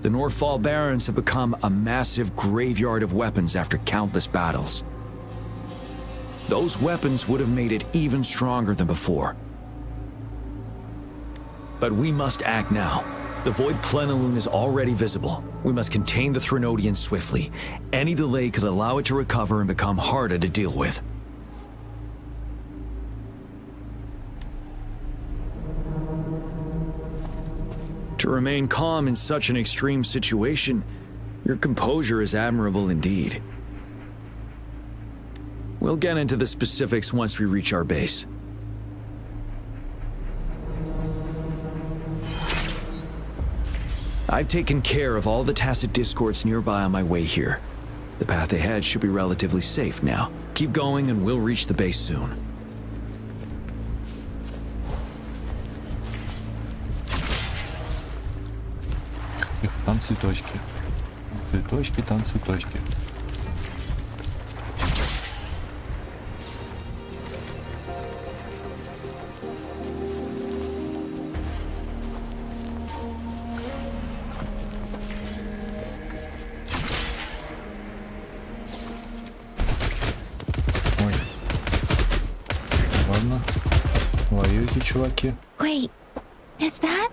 The Norfall Barrens have become a massive graveyard of weapons after countless battles. Those weapons would have made it even stronger than before. But we must act now. The void plenilune is already visible. We must contain the Threnodian swiftly. Any delay could allow it to recover and become harder to deal with. To remain calm in such an extreme situation, your composure is admirable indeed. We'll get into the specifics once we reach our base. I've taken care of all the tacit discords nearby on my way here. The path ahead should be relatively safe now. Keep going and we'll reach the base soon. Там цветочки. Цветочки, там цветочки. Ой. Ладно. Воюйте, чуваки. Wait, is that?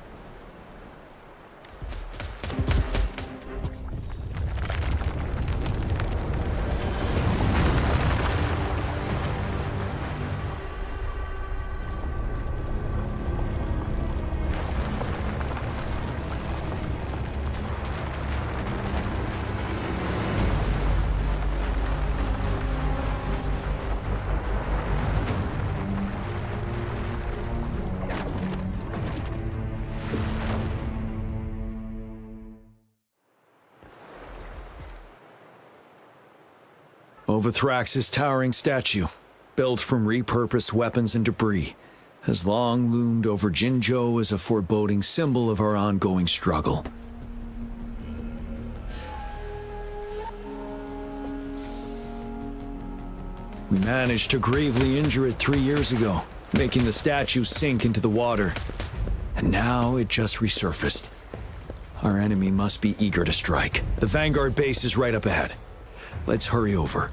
Overthrax's towering statue, built from repurposed weapons and debris, has long loomed over Jinzhou as a foreboding symbol of our ongoing struggle. We managed to gravely injure it 3 years ago, making the statue sink into the water. And now it just resurfaced. Our enemy must be eager to strike. The Vanguard base is right up ahead. Let's hurry over.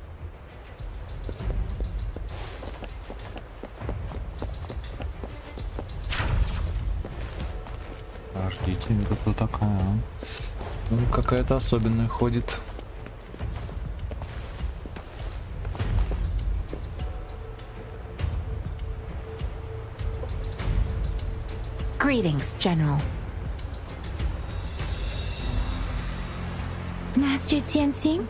Подождите, это кто такая? Ну, какая-то особенная ходит. Greetings, General. Master Tianxing?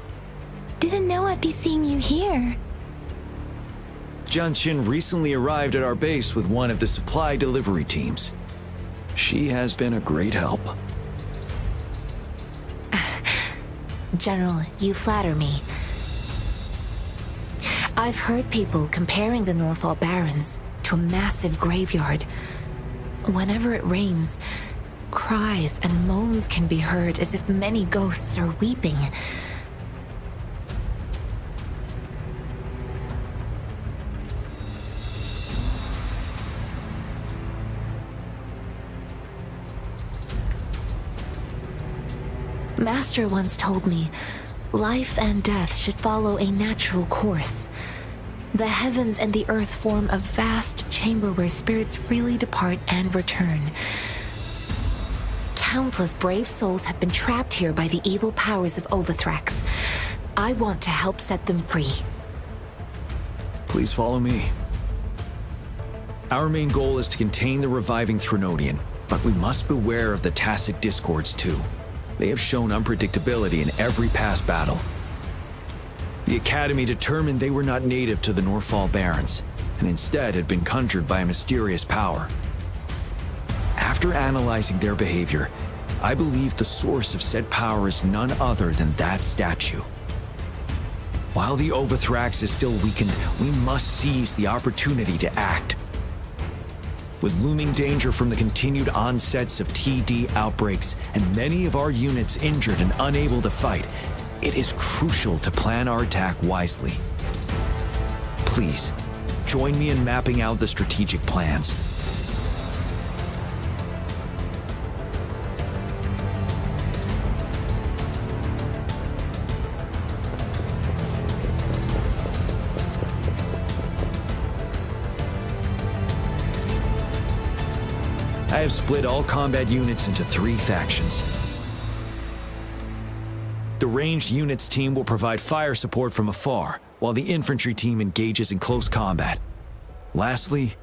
Didn't know I'd be seeing you here. Jianqin recently arrived at our base with one of the supply delivery teams. She has been a great help. General, you flatter me. I've heard people comparing the Norfall Barrens to a massive graveyard. Whenever it rains, cries and moans can be heard as if many ghosts are weeping. Master once told me, life and death should follow a natural course. The heavens and the earth form a vast chamber where spirits freely depart and return. Countless brave souls have been trapped here by the evil powers of Overthrax. I want to help set them free. Please follow me. Our main goal is to contain the reviving Threnodian, but we must beware of the tacit discords too. They have shown unpredictability in every past battle. The Academy determined they were not native to the Norfall Barrens, and instead had been conjured by a mysterious power. After analyzing their behavior, I believe the source of said power is none other than that statue. While the Overthrax is still weakened, we must seize the opportunity to act. With looming danger from the continued onsets of TD outbreaks and many of our units injured and unable to fight, it is crucial to plan our attack wisely. Please, join me in mapping out the strategic plans. I have split all combat units into 3 factions. The ranged units team will provide fire support from afar, while the infantry team engages in close combat. Lastly,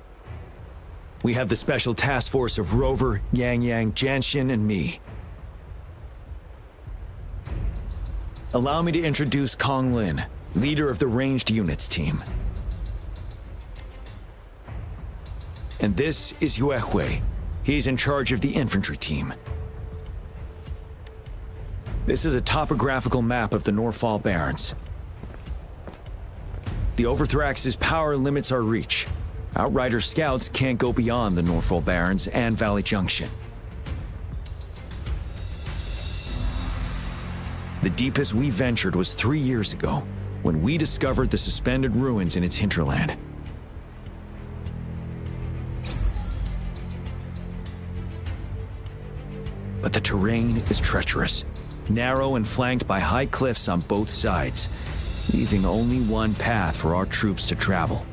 we have the special task force of Rover, Yang Yang, Janshin, and me. Allow me to introduce Kong Lin, leader of the ranged units team. And this is Yue Hui. He's in charge of the infantry team. This is a topographical map of the Norfall Barrens. The Overthrax's power limits our reach. Outrider scouts can't go beyond the Norfall Barrens and Valley Junction. The deepest we ventured was 3 years ago, when we discovered the suspended ruins in its hinterland. But the terrain is treacherous, narrow and flanked by high cliffs on both sides, leaving only one path for our troops to travel.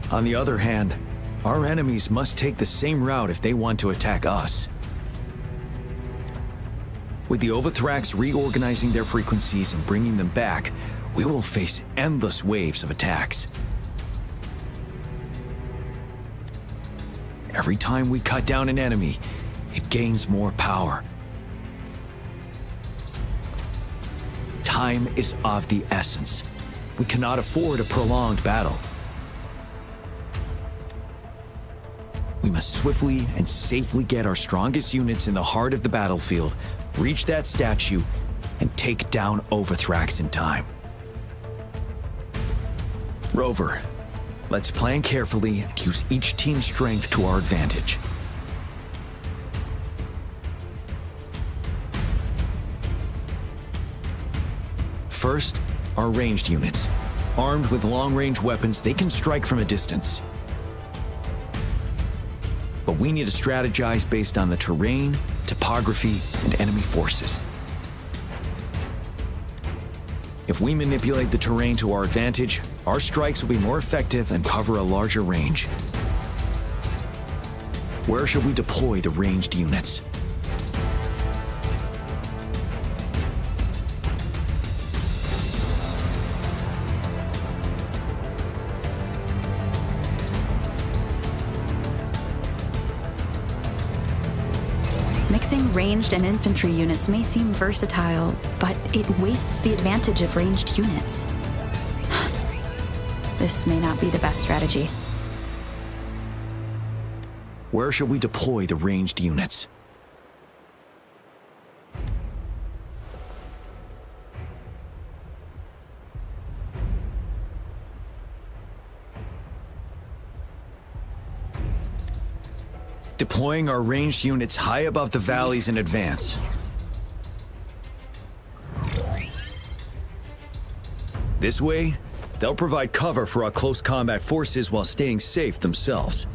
On the other hand, our enemies must take the same route if they want to attack us. With the Overthrax reorganizing their frequencies and bringing them back, we will face endless waves of attacks. Every time we cut down an enemy, it gains more power. Time is of the essence. We cannot afford a prolonged battle. We must swiftly and safely get our strongest units in the heart of the battlefield, reach that statue, and take down Overthrax in time. Rover, let's plan carefully and use each team's strength to our advantage. First, our ranged units. Armed with long-range weapons, they can strike from a distance. But we need to strategize based on the terrain, topography, and enemy forces. If we manipulate the terrain to our advantage, our strikes will be more effective and cover a larger range. Where should we deploy the ranged units? Mixing ranged and infantry units may seem versatile, but it wastes the advantage of ranged units. This may not be the best strategy. Where should we deploy the ranged units? Deploying our ranged units high above the valleys in advance. This way, they'll provide cover for our close combat forces while staying safe themselves.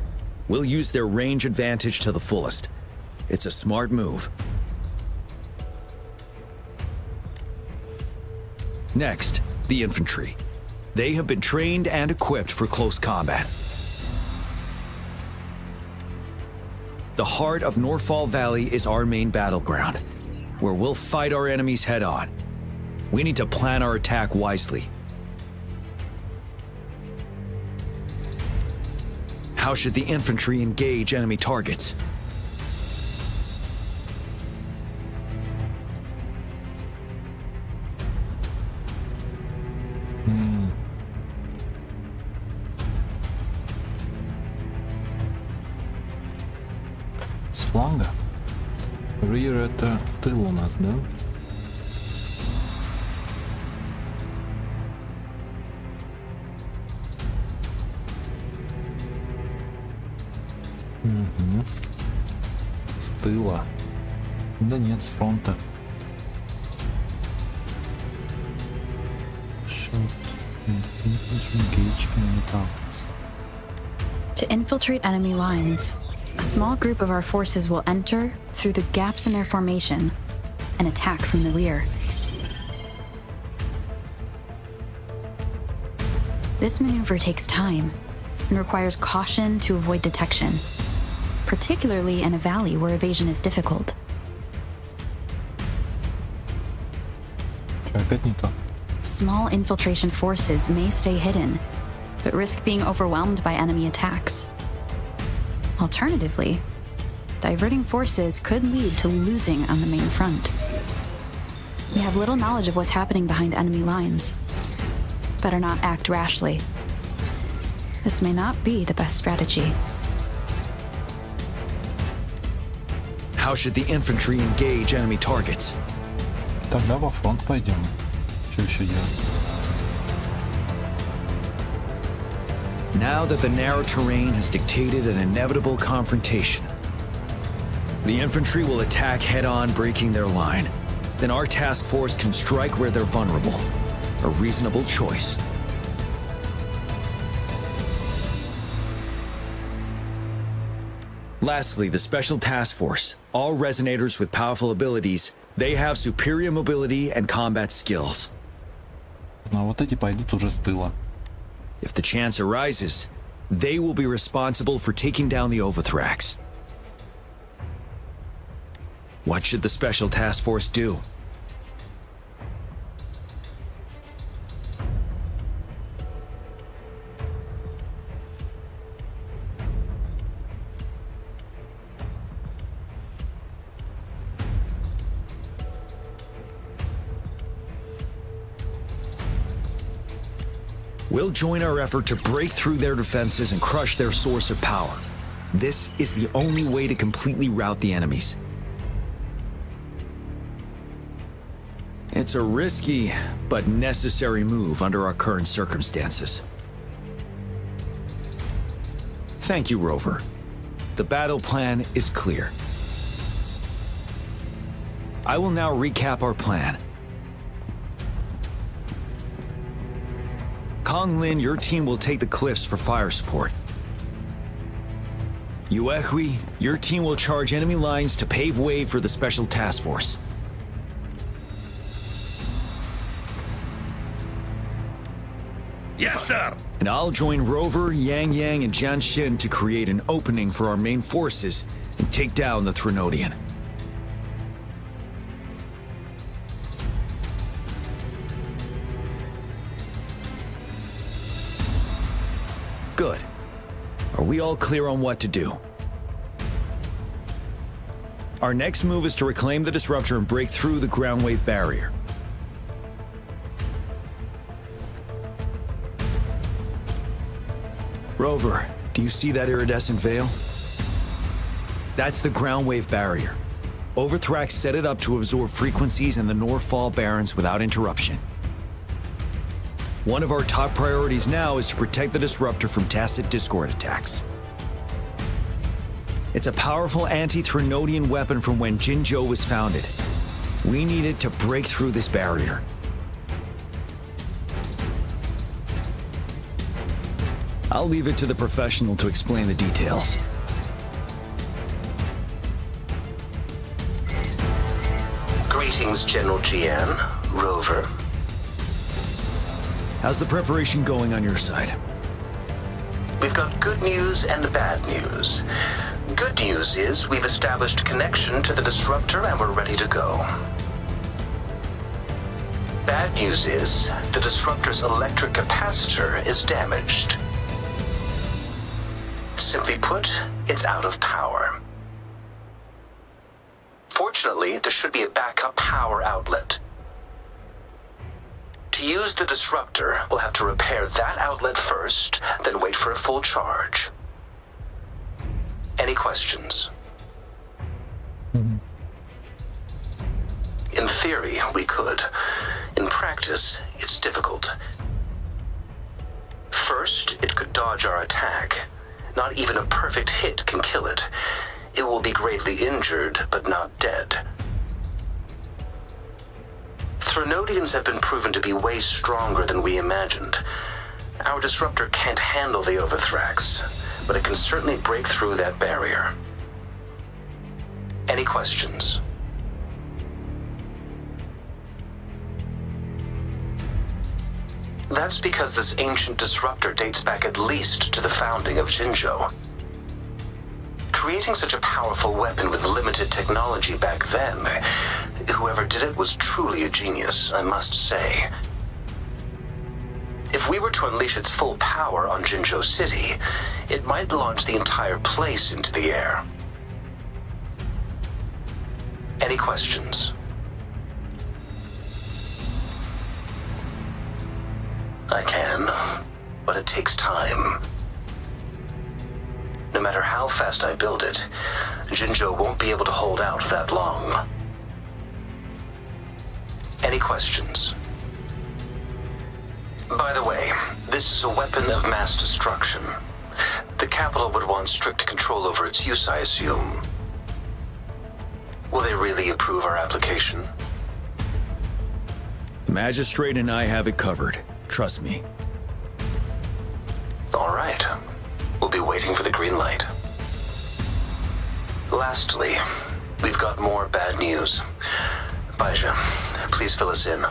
We'll use their range advantage to the fullest. It's a smart move. Next, the infantry. They have been trained and equipped for close combat. The heart of Norfall Valley is our main battleground, where we'll fight our enemies head-on. We need to plan our attack wisely. How should the infantry engage enemy targets? С фланга? Rear — это тыл у нас, да? Угу. С тыла. Да нет, с фронта. To infiltrate enemy lines, a small group of our forces will enter through the gaps in their formation and attack from the rear. This maneuver takes time and requires caution to avoid detection, particularly in a valley where evasion is difficult. Опять не то. Small infiltration forces may stay hidden, but risk being overwhelmed by enemy attacks. Alternatively, diverting forces could lead to losing on the main front. We have little knowledge of what's happening behind enemy lines. Better not act rashly. This may not be the best strategy. How should the infantry engage enemy targets? Тогда во фронт пойдем. Что еще делать? Now that the narrow terrain has dictated an inevitable confrontation, the infantry will attack head-on, breaking their line. Then our task force can strike where they're vulnerable. A reasonable choice. Lastly, the Special Task Force. All resonators with powerful abilities, they have superior mobility and combat skills. А вот эти пойдут уже с тыла. If the chance arises, they will be responsible for taking down the Overthrax. What should the Special Task Force do? We'll join our effort to break through their defenses and crush their source of power. This is the only way to completely rout the enemies. It's a risky, but necessary move under our current circumstances. Thank you, Rover. The battle plan is clear. I will now recap our plan. Kong Lin, your team will take the cliffs for fire support. Yuehui, your team will charge enemy lines to pave way for the Special Task Force. Yes, sir! And I'll join Rover, Yang Yang, and Jian Xin to create an opening for our main forces and take down the Threnodian. Good. Are we all clear on what to do? Our next move is to reclaim the disruptor and break through the ground wave barrier. Rover, do you see that iridescent veil? That's the ground wave barrier. Overthrax set it up to absorb frequencies in the Northfall Barrens without interruption. One of our top priorities now is to protect the disruptor from tacit Discord attacks. It's a powerful anti-Threnodian weapon from when Jinzhou was founded. We need it to break through this barrier. I'll leave it to the professional to explain the details. Greetings, General GN, Rover. How's the preparation going on your side? We've got good news and bad news. Good news is we've established connection to the disruptor and we're ready to go. Bad news is the disruptor's electric capacitor is damaged. Simply put, it's out of power. Fortunately, there should be a backup power outlet. To use the disruptor, we'll have to repair that outlet first, then wait for a full charge. Any questions? In theory, we could. In practice, it's difficult. First, it could dodge our attack. Not even a perfect hit can kill it. It will be gravely injured, but not dead. Threnodians have been proven to be way stronger than we imagined. Our disruptor can't handle the Overthrax, but it can certainly break through that barrier. Any questions? That's because this ancient disruptor dates back at least to the founding of Jinzhou. Creating such a powerful weapon with limited technology back then, whoever did it was truly a genius, I must say. If we were to unleash its full power on Jinzhou City, it might launch the entire place into the air. Any questions? I can, but it takes time. No matter how fast I build it, Jinzhou won't be able to hold out that long. Any questions? By the way, this is a weapon of mass destruction. The capital would want strict control over its use, I assume. Will they really approve our application? The magistrate and I have it covered. Trust me. All right. We'll be waiting for the green light. Lastly, we've got more bad news. Baija, please fill us in.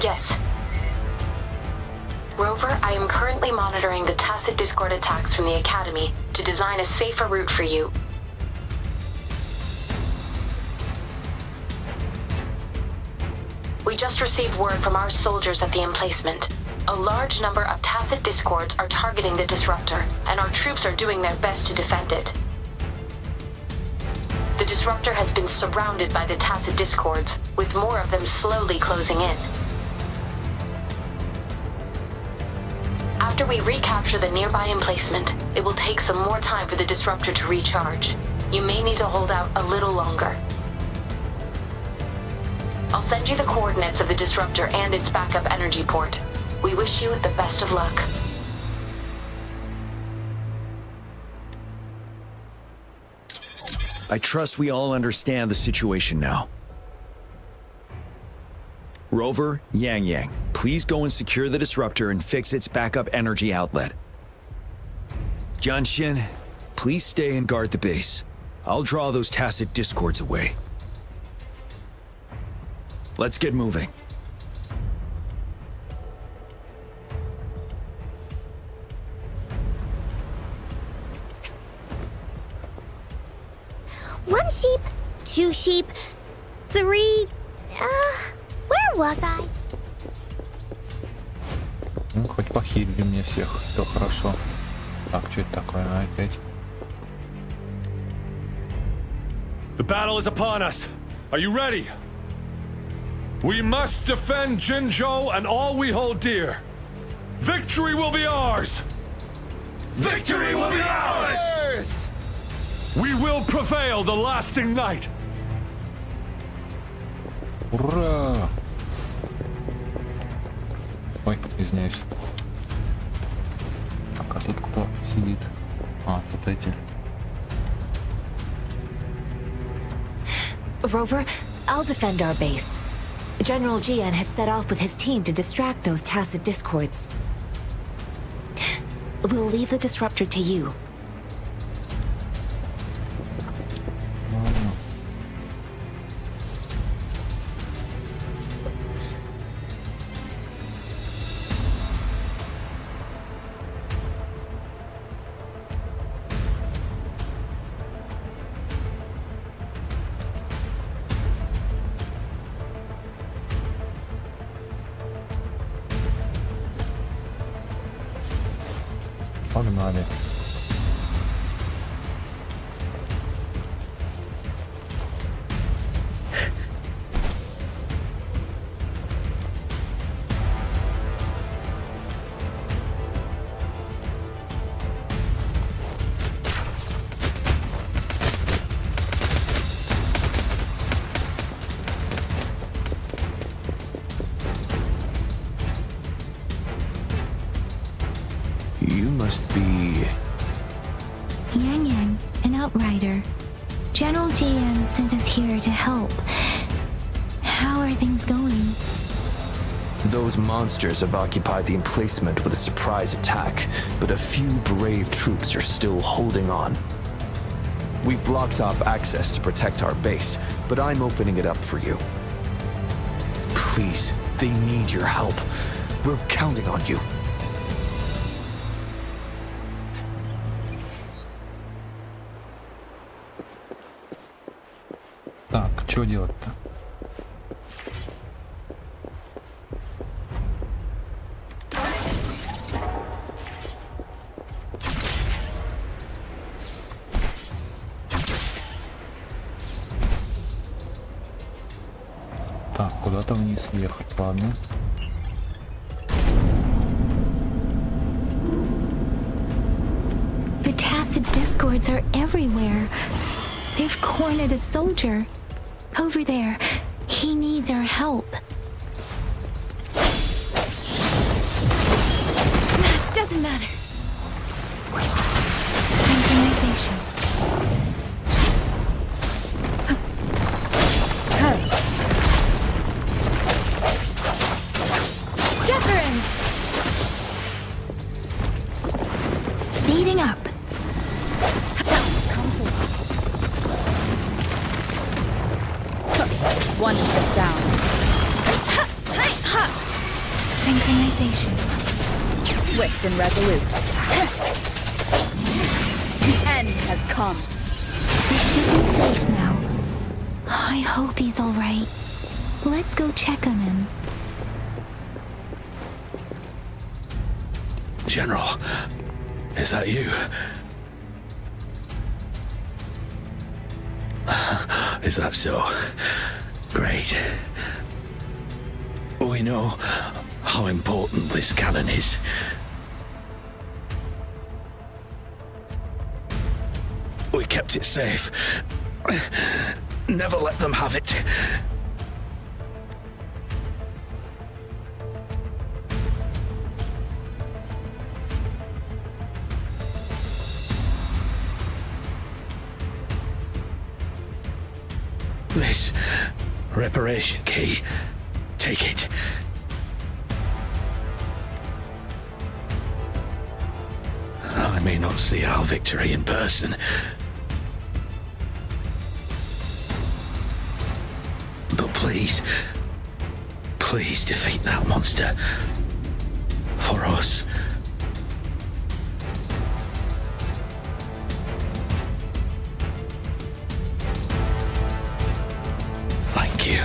Yes. Rover, I am currently monitoring the tacit discord attacks from the Academy to design a safer route for you. We just received word from our soldiers at the emplacement. A large number of tacit discords are targeting the disruptor, and our troops are doing their best to defend it. The disruptor has been surrounded by the tacit discords, with more of them slowly closing in. After we recapture the nearby emplacement, it will take some more time for the disruptor to recharge. You may need to hold out a little longer. I'll send you the coordinates of the disruptor and its backup energy port. We wish you the best of luck. I trust we all understand the situation now. Rover, Yang, please go and secure the disruptor and fix its backup energy outlet. Jianxin, please stay and guard the base. I'll draw those tacit discords away. Let's get moving. One sheep, two sheep, three... where was I? Ну, хоть похилили мне всех, то хорошо. Так, что это такое опять? The battle is upon us. Are you ready? We must defend Jinzhou and all we hold dear. Victory will be ours! Victory will be ours! We will prevail the lasting night! Ура! Ой, извиняюсь. Так, а тут кто сидит? А, тут эти. Rover, I'll defend our base. General Jian has set off with his team to distract those tacit discords. We'll leave the disruptor to you. Погнали. You must be... Yang, an outrider. General Jian sent us here to help. How are things going? Those monsters have occupied the emplacement with a surprise attack, but a few brave troops are still holding on. We've blocked off access to protect our base, but I'm opening it up for you. Please, They need your help. We're counting on you. Так, что делать-то? Так, куда-то вниз ехать, ладно. The tacit discords are everywhere. They've cornered a soldier. Over there. He needs our help. Doesn't matter. Synchronization. Wuthering! Speeding up. One with the sound. Synchronization. Swift and resolute. The end has come. We should be safe now. I hope he's all right. Let's go check on him. General, is that you? Is that so? Great. We know how important this cannon is. We kept it safe. Never let them have it. This reparation key. Take it. I may not see our victory in person, but please defeat that monster. For us. Thank you.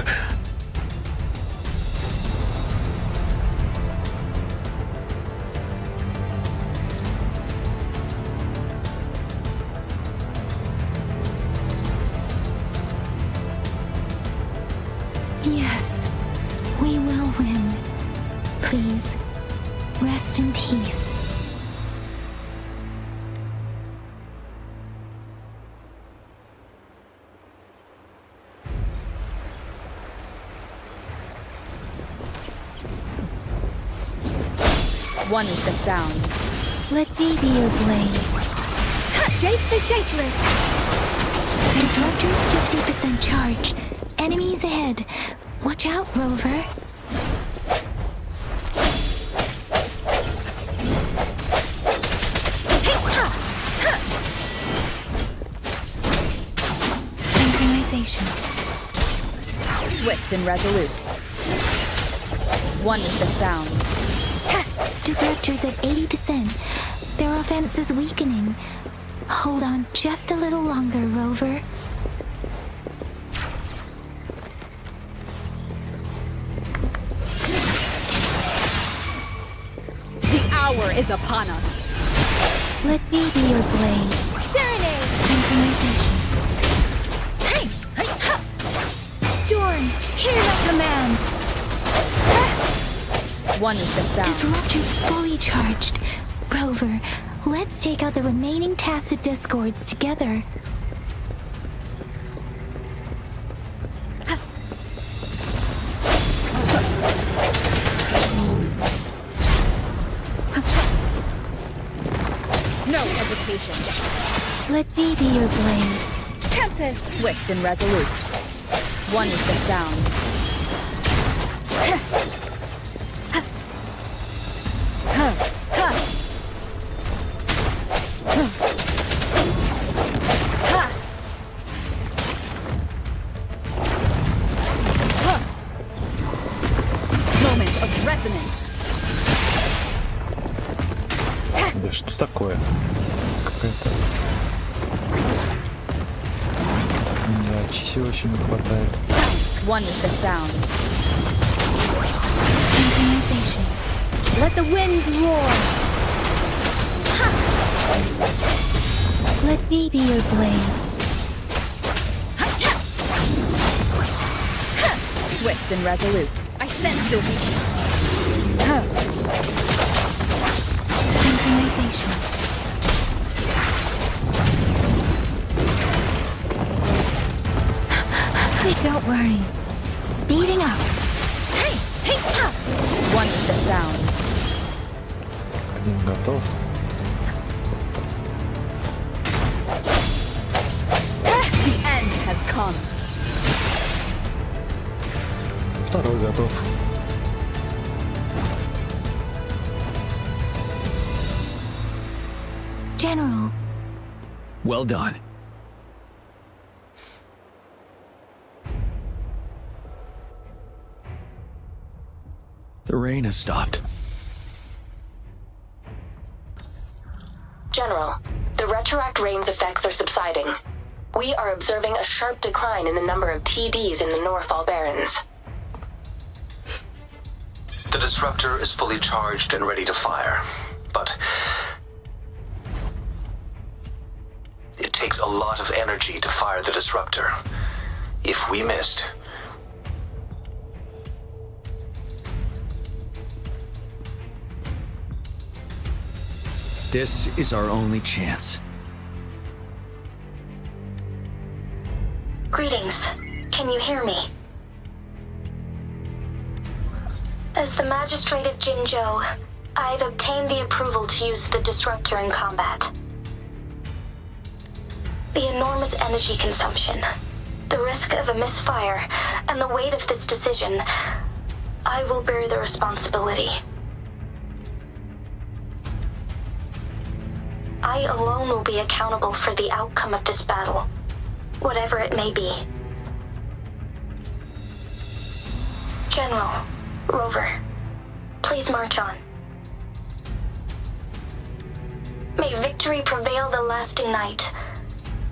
Yes, we will win. Please, rest in peace. One with the sound. Let me be your blade. Shake the shapeless. Disruptor's 50% charge. Enemies ahead. Watch out, Rover. Synchronization. Swift and resolute. One with the sound. Disruptor's at 80%. Their offense is weakening. Hold on just a little longer, Rover. The hour is upon us. Let me be your blade. Serenade! Synchronization. Hey! Hey! Ha! Storm, hear my command. One with the sound. Disruptor's fully charged. Rover, let's take out the remaining tacit discords together. No hesitation. Let me be your blade. Tempest! Swift and resolute. One with the sound. resonance. Да что такое? Какая-то... Да, чисел очень не хватает. One with the sound. Synchronization. Let the winds roar. Let me be your blade. Swift and resolute. I sense your weakness. Synchronization. Don't worry. Speeding up. Hey, hey, ha! One with the sound. Один готов. The end has come. Второй готов. General. Well done. The rain has stopped. General, the retroact rain's effects are subsiding. We are observing a sharp decline in the number of TDs in the Norfall Barrens. The disruptor is fully charged and ready to fire, but it takes a lot of energy to fire the disruptor. If we missed, This is our only chance. Greetings. Can you hear me? As the Magistrate of Jinzhou, I've obtained the approval to use the disruptor in combat. The enormous energy consumption, the risk of a misfire, and the weight of this decision, I will bear the responsibility. I alone will be accountable for the outcome of this battle, whatever it may be. General, Rover, please march on. May victory prevail the lasting night.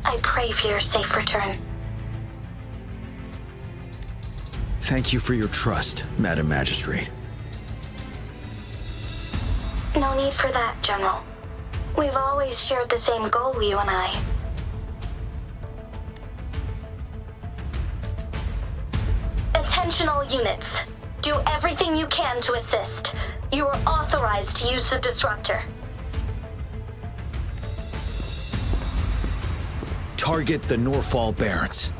I pray for your safe return. Thank you for your trust, Madam Magistrate. No need for that, General. We've always shared the same goal, you and I. Attention all units. Do everything you can to assist. You are authorized to use the disruptor. Target the Norfall Barrens.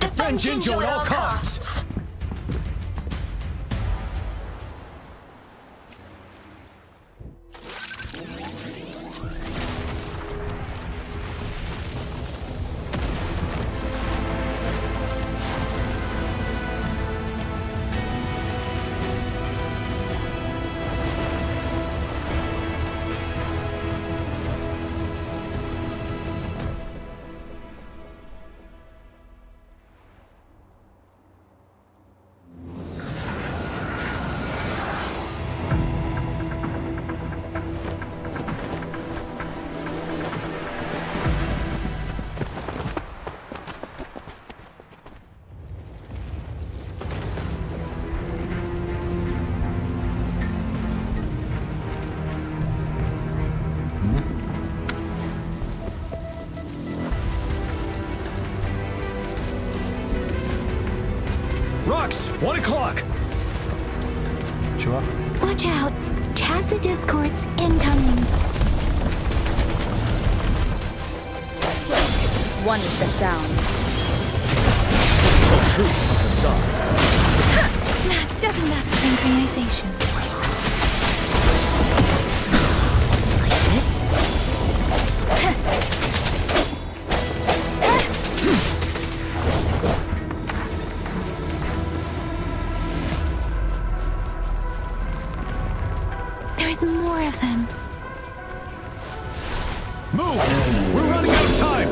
Defend Jinzhou at all costs. Rocks, 1 o'clock. Чувак. Watch out. Tacit discords incoming. One with the sound. Tell truth of the sun. Doesn't that synchronization? Like this? There's more of them. Move! We're running out of time!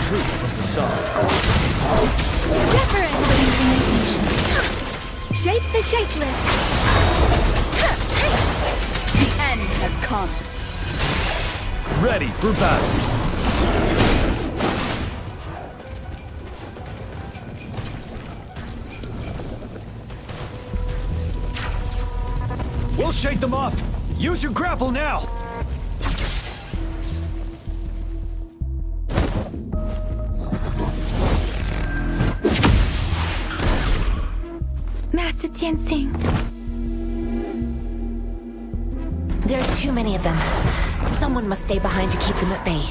Truth of the sun. shape the shapeless. The end has come. Ready for battle. We'll shake them off. Use your grapple now. Master Tianxing. There's too many of them. Someone must stay behind to keep them at bay.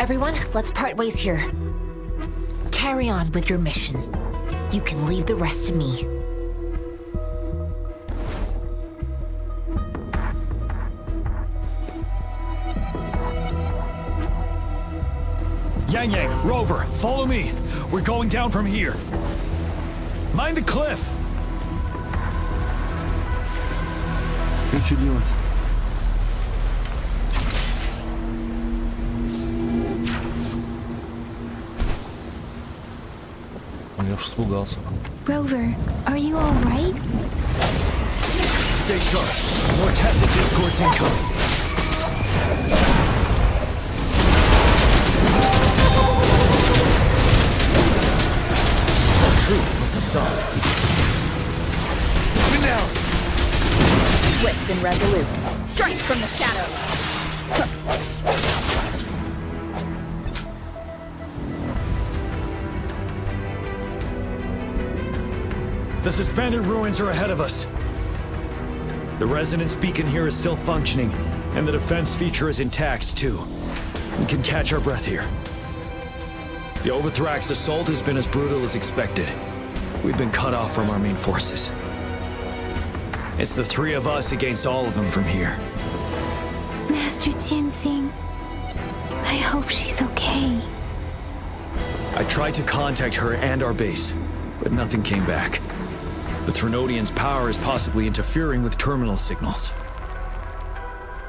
Everyone, let's part ways here. Carry on with your mission. You can leave the rest to me. Yang Yang, Rover, follow me. We're going down from here. Mind the cliff. Что делать? Я уж испугался. Rover, are you all right? Stay sharp. More tacit discords incoming. Tell truth with the sun. Even now. Swift and resolute. Strike from the shadows. The suspended ruins are ahead of us. The resonance beacon here is still functioning, and the defense feature is intact, too. We can catch our breath here. The Overthrax assault has been as brutal as expected. We've been cut off from our main forces. It's the three of us against all of them from here. Master Tianxing, I hope she's okay. I tried to contact her and our base, but nothing came back. The Threnodian's power is possibly interfering with terminal signals.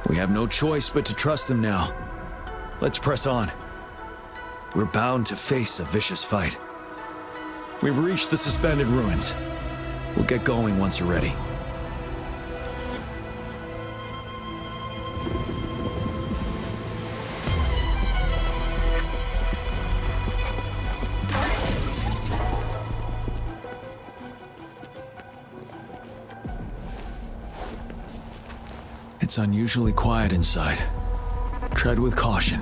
We have no choice but to trust them now. Let's press on. We're bound to face a vicious fight. We've reached the suspended ruins. We'll get going once you're ready. It's unusually quiet inside. Tread with caution.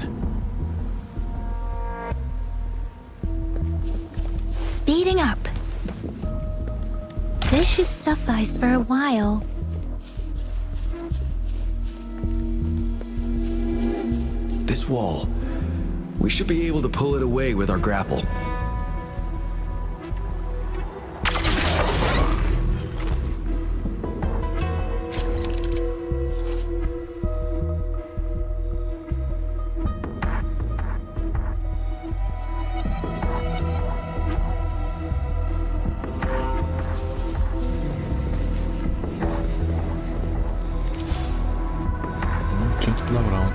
Speeding up. This should suffice for a while. This wall. We should be able to pull it away with our grapple. Что-то подобрал.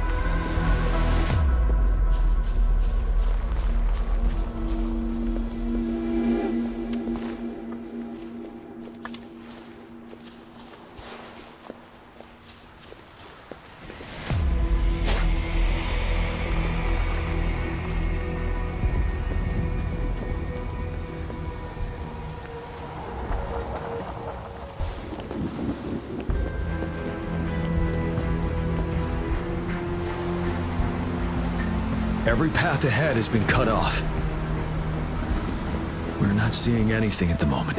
Every path ahead has been cut off. We're not seeing anything at the moment.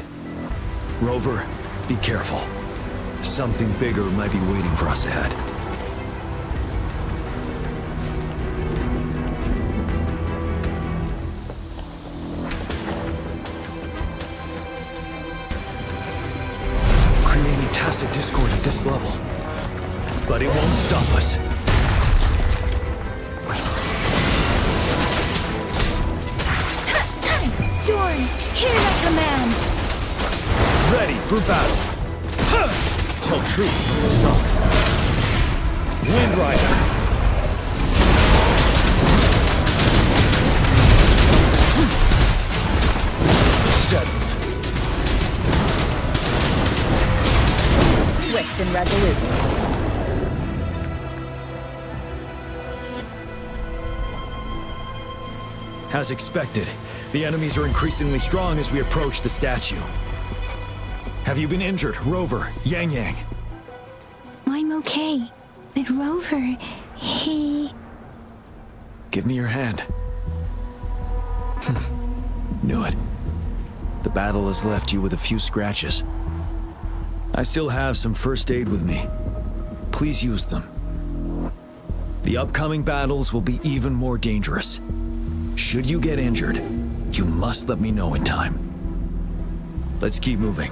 Rover, be careful. Something bigger might be waiting for us ahead. Creating tacit discord at this level. But it won't stop us. Storm, hear my command. Ready for battle. Tell truth with the sun. Wind Rider. Settled. As expected, the enemies are increasingly strong as we approach the statue. Have you been injured, Rover, Yang Yang? I'm okay. But Rover, he... Give me your hand. Knew it. The battle has left you with a few scratches. I still have some first aid with me. Please use them. The upcoming battles will be even more dangerous. Should you get injured, you must let me know in time. Let's keep moving.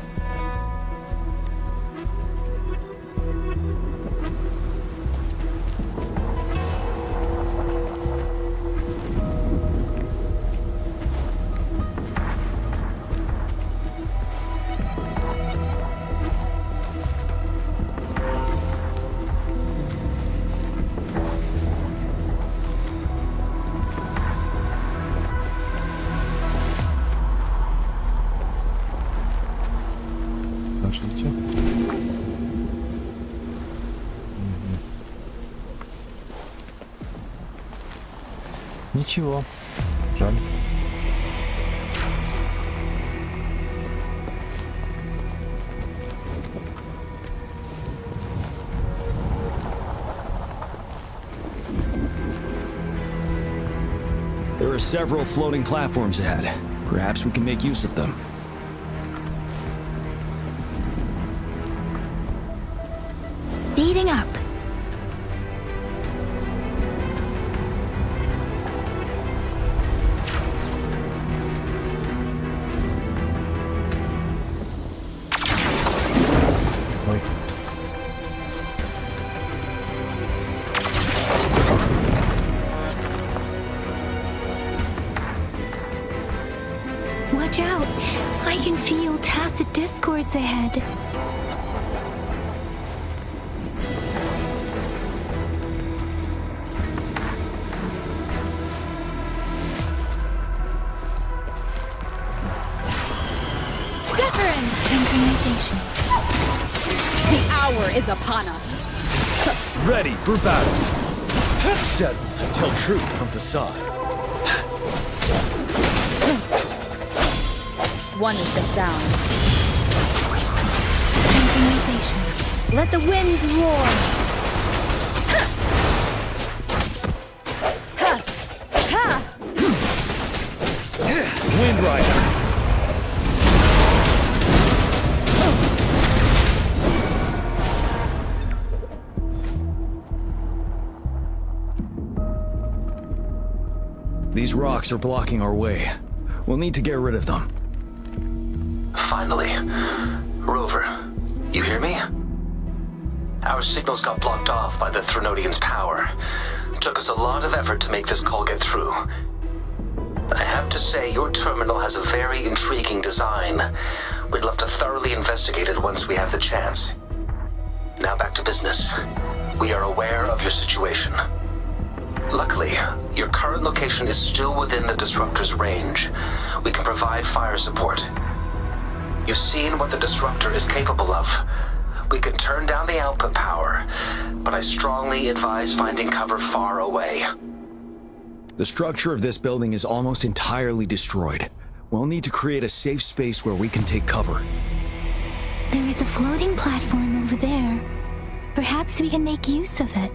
Подождите. Ничего. Жаль. There are several floating platforms ahead. Perhaps we can make use of them. Speeding up. Ой. Watch out. I can feel tacit discords ahead. Synchronization. The hour is upon us. Ready for battle. Settled until truth from facade. One is the sound. Synchronization. Let the winds roar. Wind Rider. These rocks are blocking our way. We'll need to get rid of them. Finally. Rover, you hear me? Our signals got blocked off by the Threnodian's power. Took us a lot of effort to make this call get through. I have to say, your terminal has a very intriguing design. We'd love to thoroughly investigate it once we have the chance. Now back to business. We are aware of your situation. Luckily, your current location is still within the disruptor's range. We can provide fire support. You've seen what the disruptor is capable of. We can turn down the output power, but I strongly advise finding cover far away. The structure of this building is almost entirely destroyed. We'll need to create a safe space where we can take cover. There is a floating platform over there. Perhaps we can make use of it.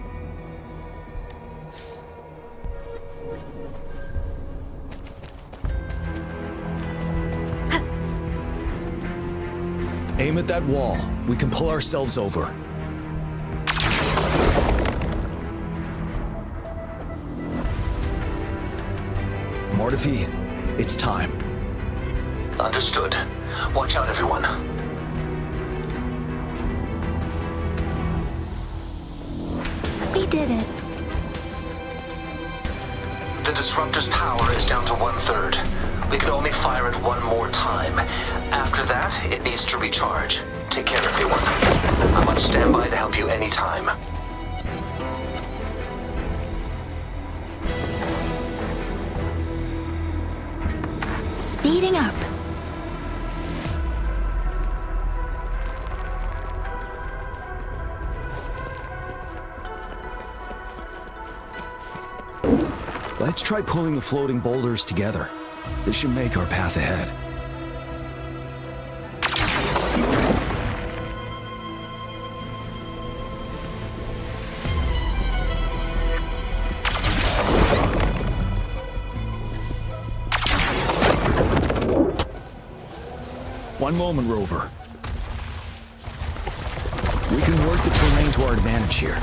Aim at that wall. We can pull ourselves over. Mortifi, it's time. Understood. Watch out, everyone. We did it. The disruptor's power is down to 1/3. We can only fire it one more time. After that, it needs to recharge. Take care, everyone. I'm on standby to help you anytime. Speeding up. Let's try pulling the floating boulders together. This should make our path ahead. One moment, Rover. We can work the terrain to our advantage here.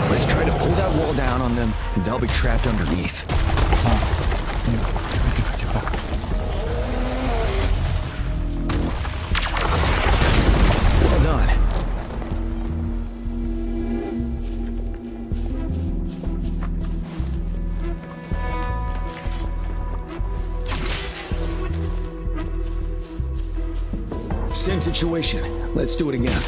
Let's try to pull that wall down on them, and they'll be trapped underneath. Well done. Same situation. Let's do it again.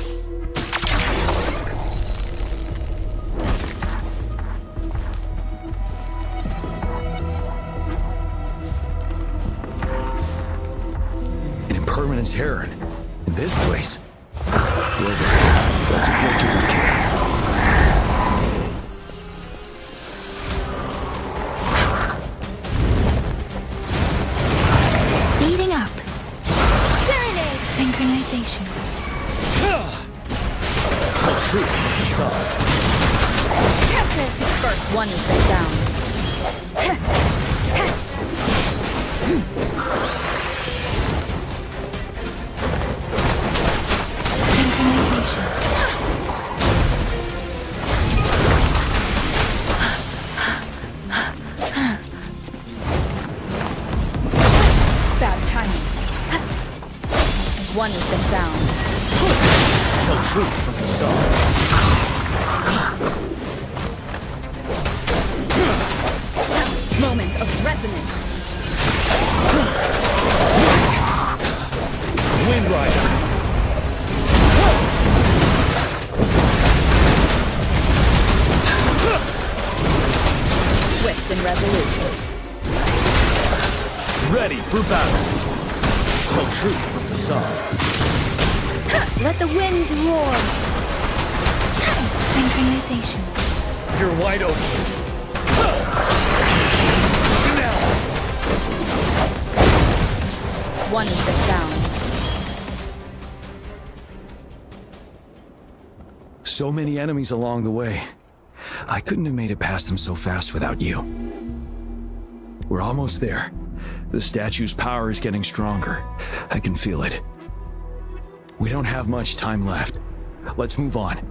An impermanence heron. In this place. Rover, let's approach it with care. Speeding up. Synchronization. Tell truth with the song. Disperse one with the sound. Synchronization. Bad timing. One with the sound. Tell truth from the song. Moment of resonance. Wind Rider. Swift and resolute. Ready for battle. Tell truth from the song. Let the winds roar. Synchronization. You're wide open. One with the sound. So many enemies along the way. I couldn't have made it past them so fast without you. We're almost there. The statue's power is getting stronger. I can feel it. We don't have much time left. Let's move on.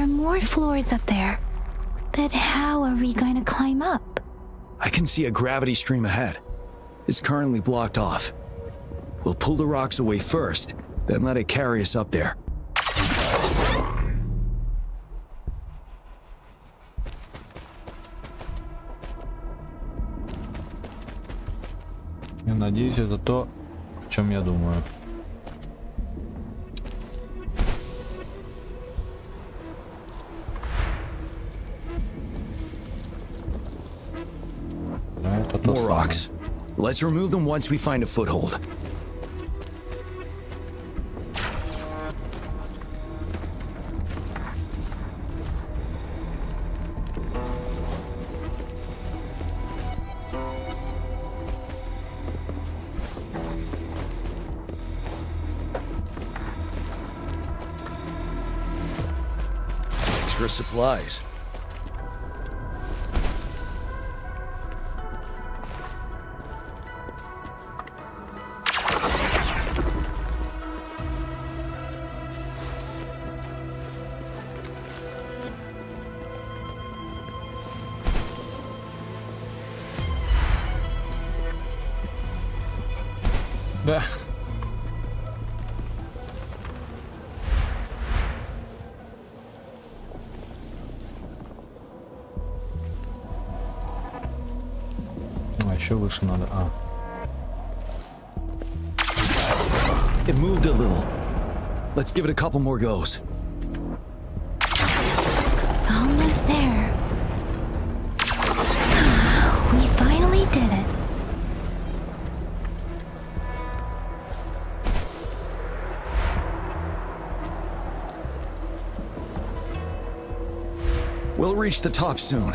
More floors up there. But how are we going to climb up? I can see a gravity stream ahead. It's currently blocked off. We'll pull the rocks away first, then let it carry us up there. Я надеюсь, это то, о чем я думаю. More rocks. Let's remove them once we find a foothold. Extra supplies. Да. еще выше надо. А. It moved a little. Let's give it a couple more goes. Almost there. We finally did it. We'll reach the top soon.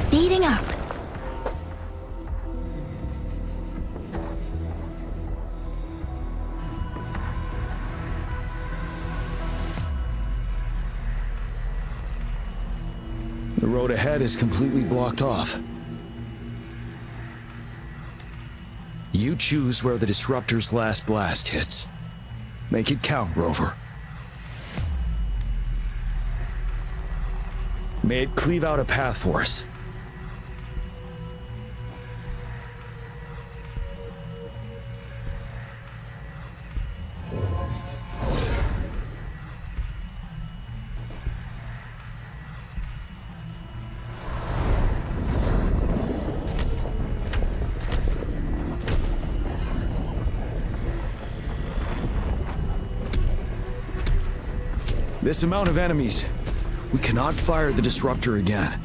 Speeding up. The road ahead is completely blocked off. You choose where the disruptor's last blast hits. Make it count, Rover. May it cleave out a path for us. This amount of enemies, we cannot fire the disruptor again.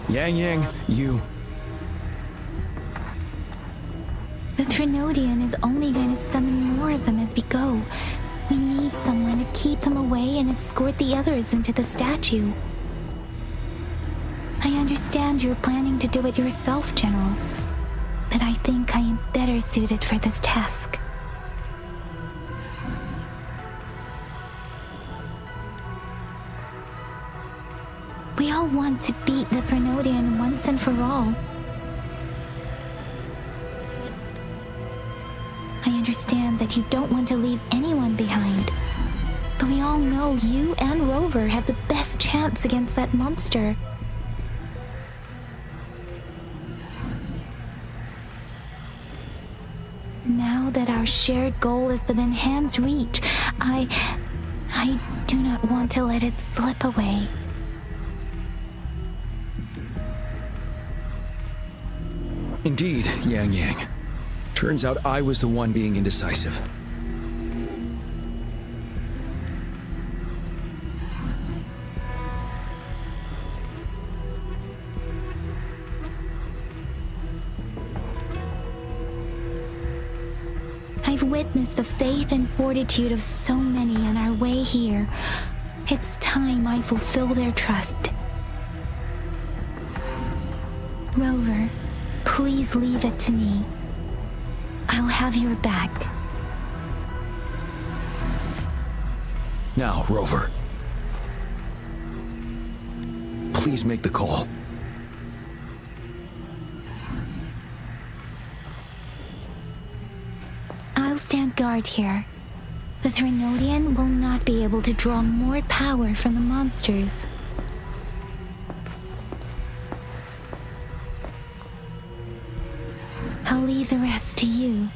Yang, you... The Trinodian is only going to summon more of them as we go. We need someone to keep them away and escort the others into the statue. I understand you're planning to do it yourself, General. But I think I am better suited for this task. We all want to beat the Trinodian once and for all. I understand that you don't want to leave anyone behind. But we all know you and Rover have the best chance against that monster. Now that our shared goal is within hand's reach, I do not want to let it slip away. Indeed, Yang. Turns out I was the one being indecisive. I've witnessed the faith and fortitude of so many on our way here. It's time I fulfill their trust. Rover, please leave it to me. I'll have your back. Now, Rover. Please make the call. I'll stand guard here. The Trinodian will not be able to draw more power from the monsters. I'll leave the rest to you.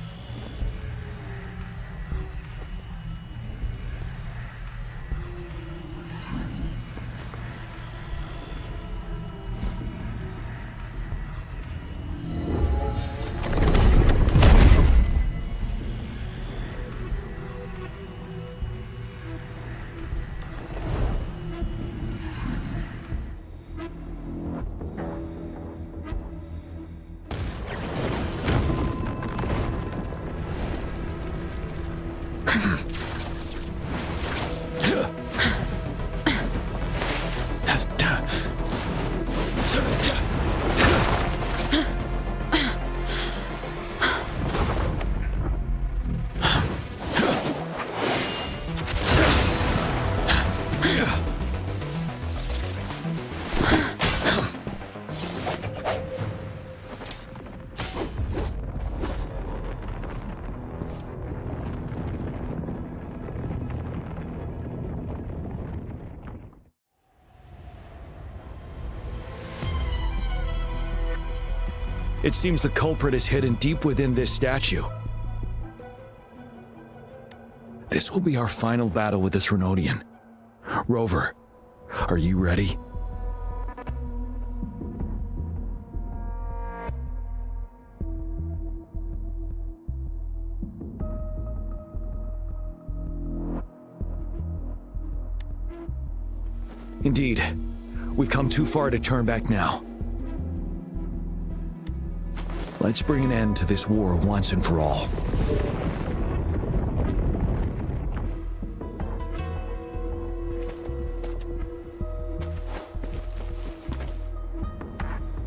It seems the culprit is hidden deep within this statue. This will be our final battle with this Renodian. Rover, are you ready? Indeed. We've come too far to turn back now. Let's bring an end to this war once and for all.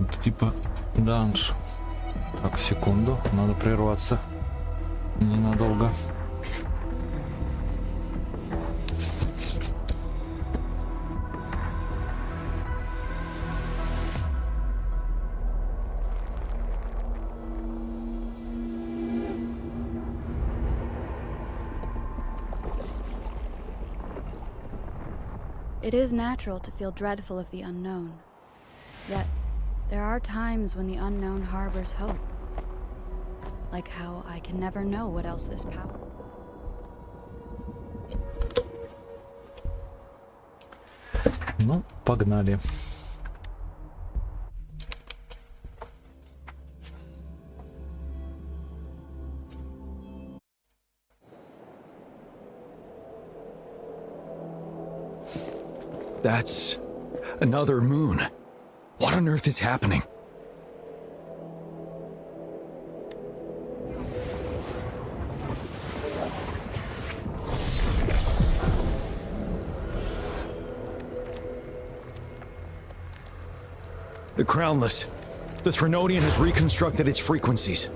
Это типа данж. Так, секунду, надо прерваться ненадолго. It is natural to feel dreadful of the unknown. Yet, there are times when the unknown harbors hope. Like how I can never know what else this power. Ну, погнали. That's another moon. What on earth is happening? The Crownless. The Threnodian has reconstructed its frequencies.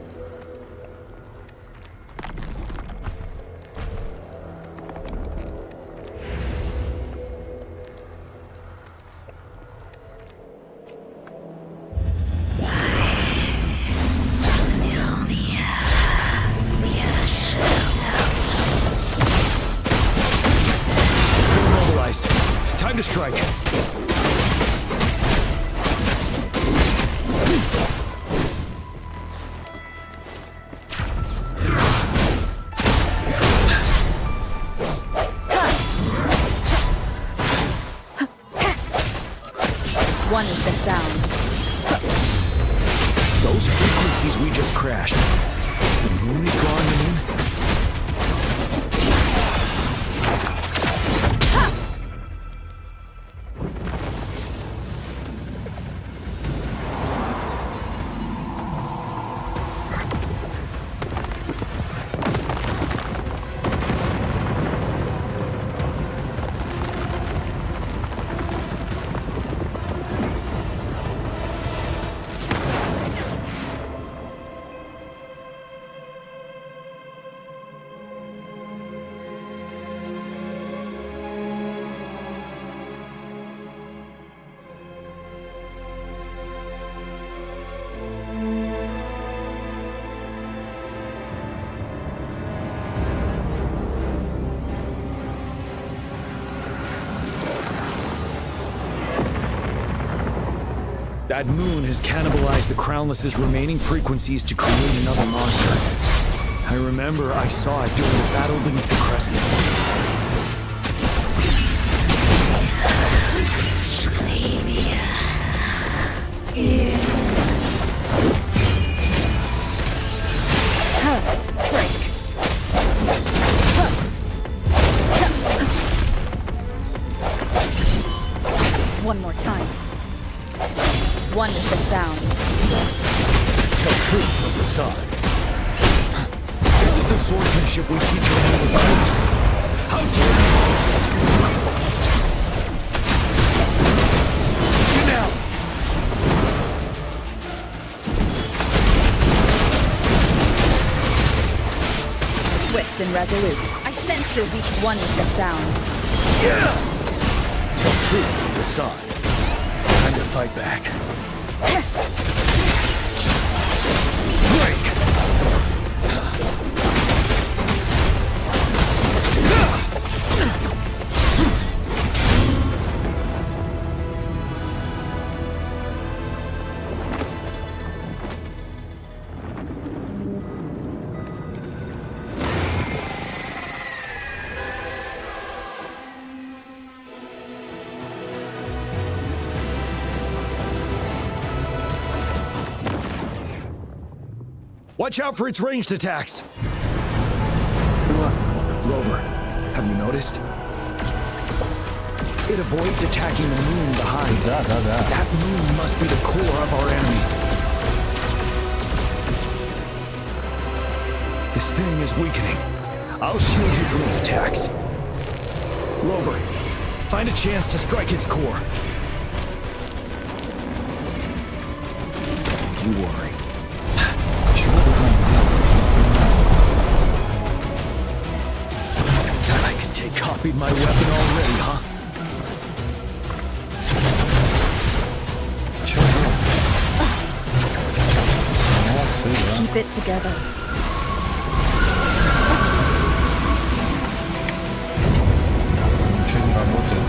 Time to strike. One with the sound. Those frequencies we just crashed. The moon is drawing them in. That moon has cannibalized the Crownless's remaining frequencies to create another monster. I remember I saw it during the battle beneath the crescent. One more time. One with the sound. Tell truth of the sun. This is the swordsmanship we teach our enemy recruits. How dare you! Get down! Swift and resolute. I sense your weak. One with the sound. Yeah! Tell truth of the sun. Time to fight back. Break! Watch out for its ranged attacks. Rover, have you noticed? It avoids attacking the moon behind. That moon must be the core of our enemy. This thing is weakening. I'll shield you from its attacks. Rover, find a chance to strike its core. You worry. I can take copied my weapon already, huh? Keep it together. Ничего не работает.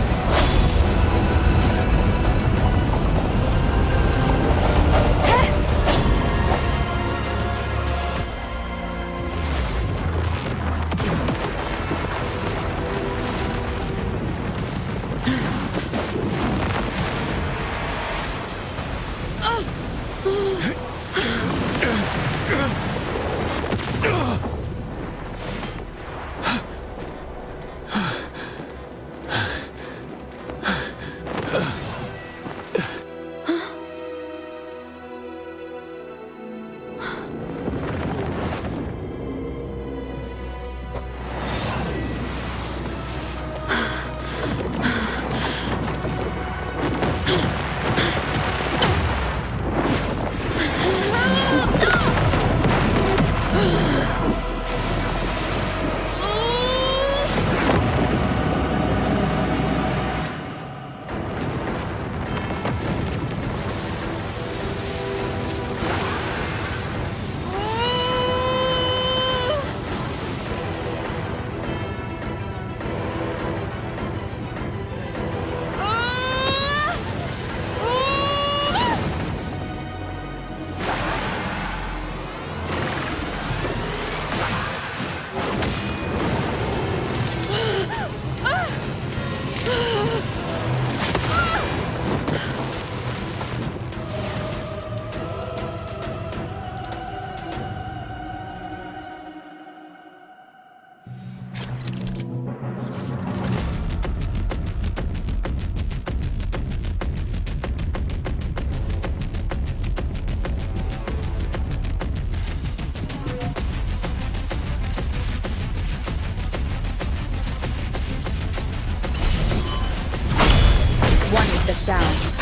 The sounds.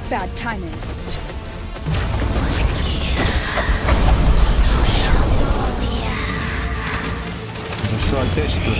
Bad timing. Хорошо, отечество.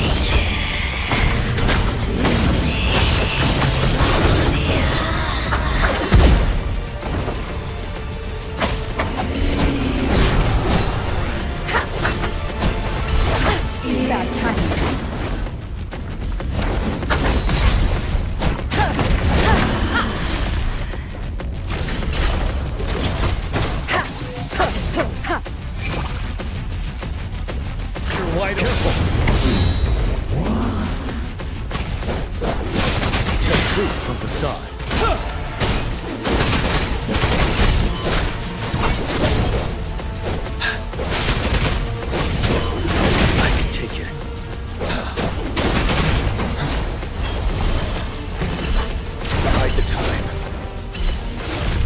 Wide careful. Tell truth from facade. I can take it. Bide the time.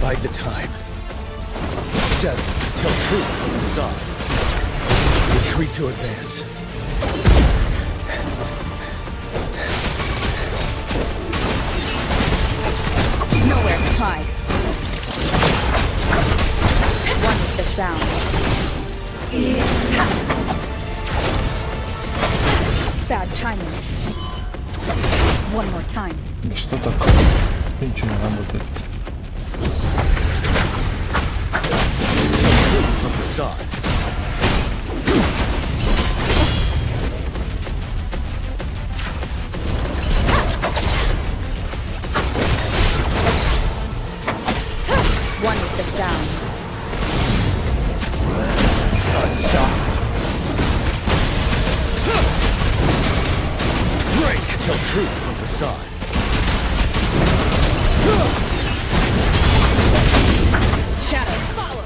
Bide the time. 7. Tell truth from facade. Retreat to advance. Nowhere to hide. One with the sound. Bad timing. One more time. Что такое? Ничего не работает. Tell truth from facade. One with the sounds. Stop. Break! Tell truth from facade. Shadow, follow!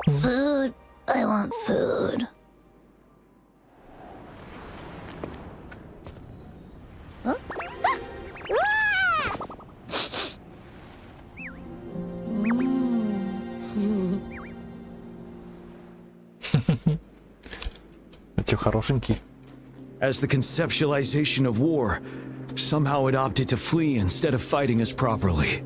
Food. I want food. Huh? Эти хорошенький. As the conceptualization of war, somehow it opted to flee instead of fighting us properly.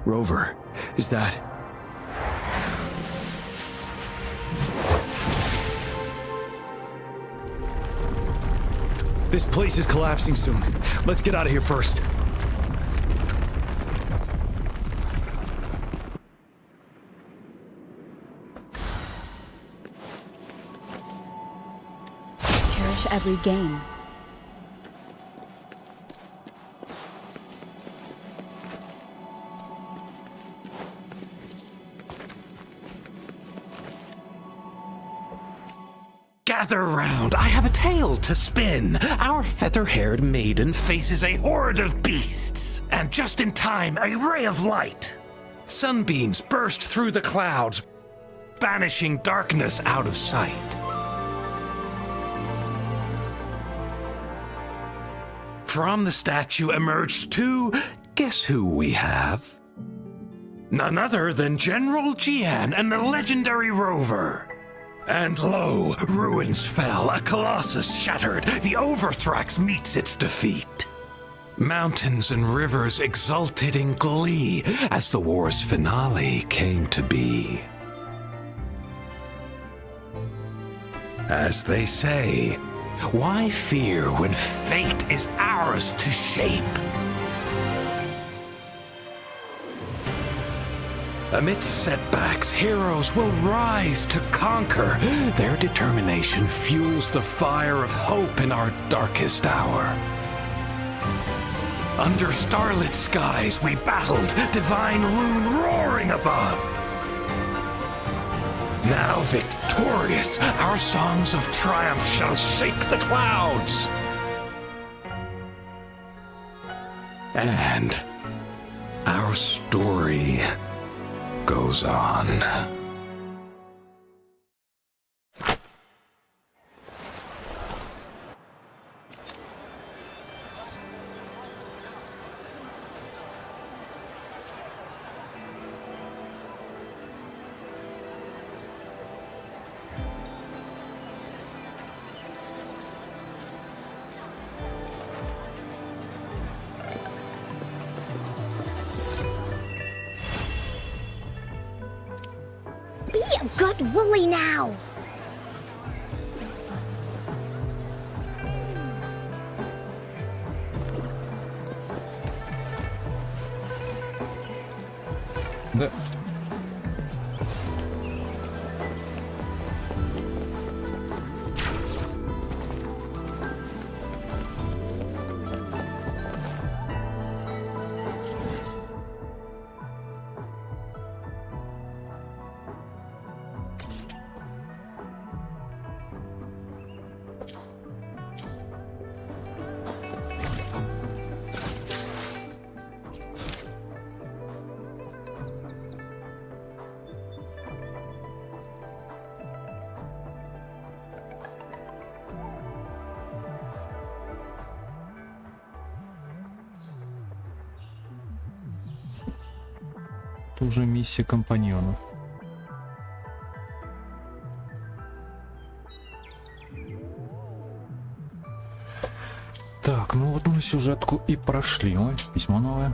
Rover, is that... This place is collapsing soon. Let's get out of here first. Cherish every gain. Gather round, I have a tale to spin. Our feather-haired maiden faces a horde of beasts. And just in time, a ray of light. Sunbeams burst through the clouds, banishing darkness out of sight. From the statue emerged two, guess who we have? None other than General Jian and the legendary Rover. And lo, ruins fell, a colossus shattered, the Overthrax meets its defeat. Mountains and rivers exulted in glee as the war's finale came to be. As they say, why fear when fate is ours to shape? Amidst setbacks, heroes will rise to conquer. Their determination fuels the fire of hope in our darkest hour. Under starlit skies we battled, divine rune roaring above. Now victorious, our songs of triumph shall shake the clouds. And our story goes on. get woolly now. Да. Это уже миссия компаньонов. Так, ну вот мы сюжетку и прошли. Ой, письмо новое.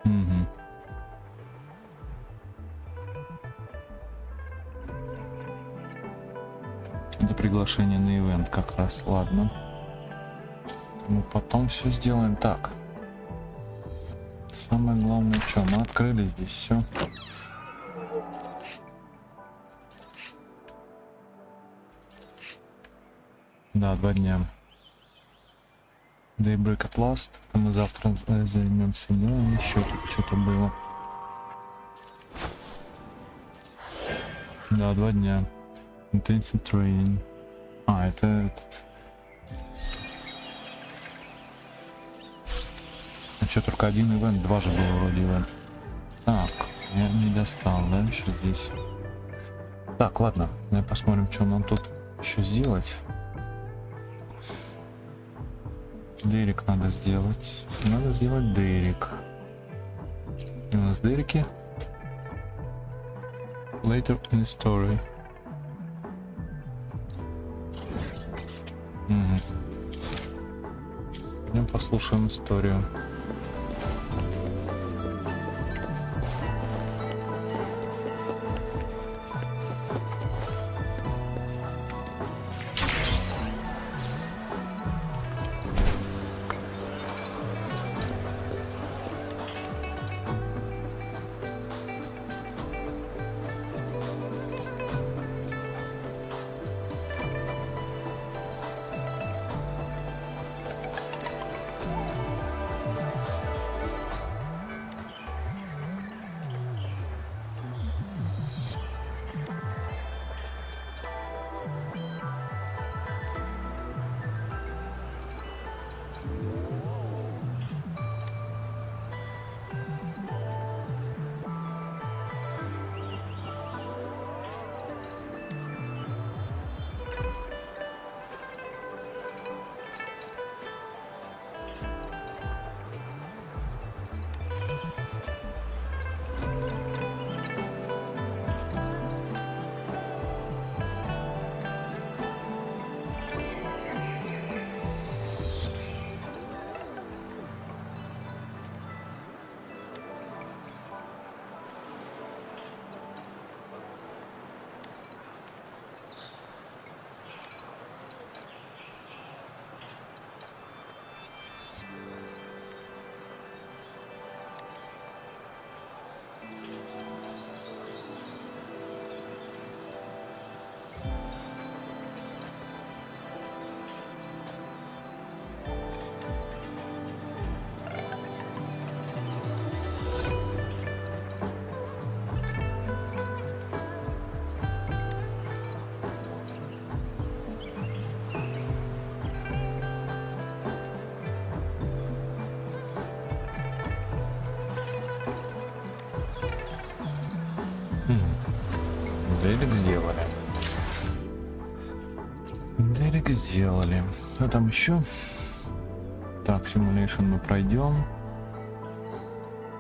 Угу. Это приглашение на ивент как раз, ладно. Мы потом все сделаем так. Самое главное, что мы открыли здесь все. Да, 2 дня. Daybreak at last. А мы завтра займемся делом. Еще тут что-то было. Да, 2 дня. Intensive training. А, это этот. А что, только один ивент? 2 же было вроде ивент. Так, я не достал, да, еще здесь. Так, ладно, давай посмотрим, что нам тут еще сделать. Дерек надо сделать. Надо сделать Дерек. И у нас Дереки. Later in the story. Пойдем послушаем историю. Дерек сделали. Дерек сделали. Что там еще? Так, симуляшн мы пройдем.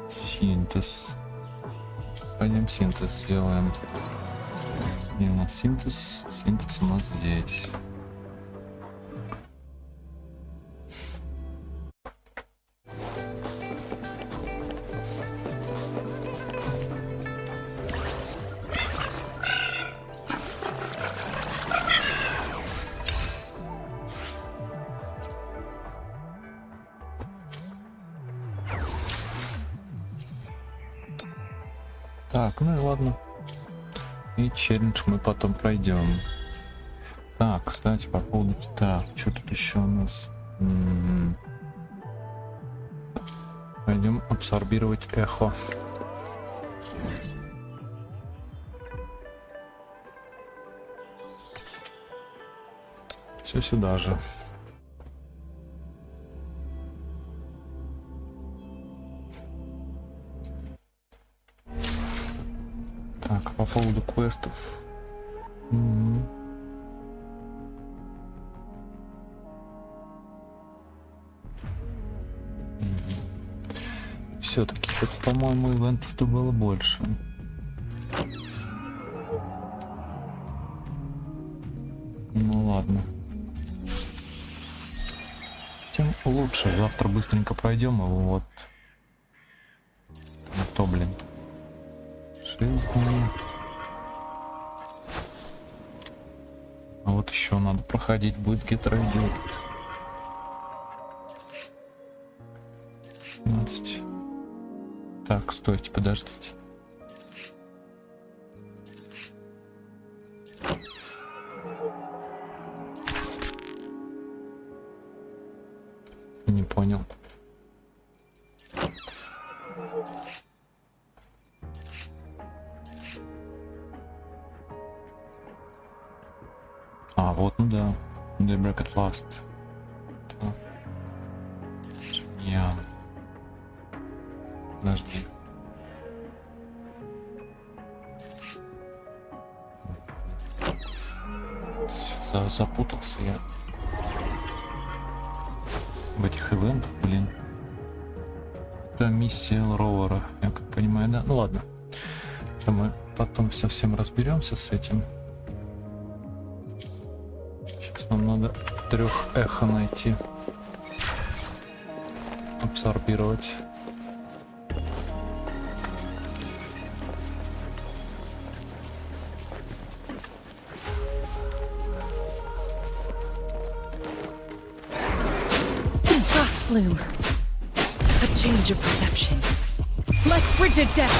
Синтез. Пойдем синтез сделаем. И у нас синтез. Синтез у нас здесь. Так, ну и ладно. И челлендж мы потом пройдем. Так, кстати, по поводу... Так, что тут еще у нас? Пойдем абсорбировать эхо. Все сюда же. Так, по поводу квестов. Все-таки что-то, по-моему, ивентов-то было больше. Ну ладно. Тем лучше. Завтра быстренько пройдем его. Вот. То, блин. 6 дней. А вот еще надо проходить будет get-ready. 15. Так, стойте, подождите. Не понял. А, вот, ну да. The bracket last. Я. Подожди. Запутался я в этих ивентах, блин. Это миссия Роуэра, я как понимаю, да? Ну ладно. Это мы потом совсем разберемся с этим. Сейчас нам надо 3 эхо найти. Абсорбировать. Bloom. A change of perception. Like frigid death.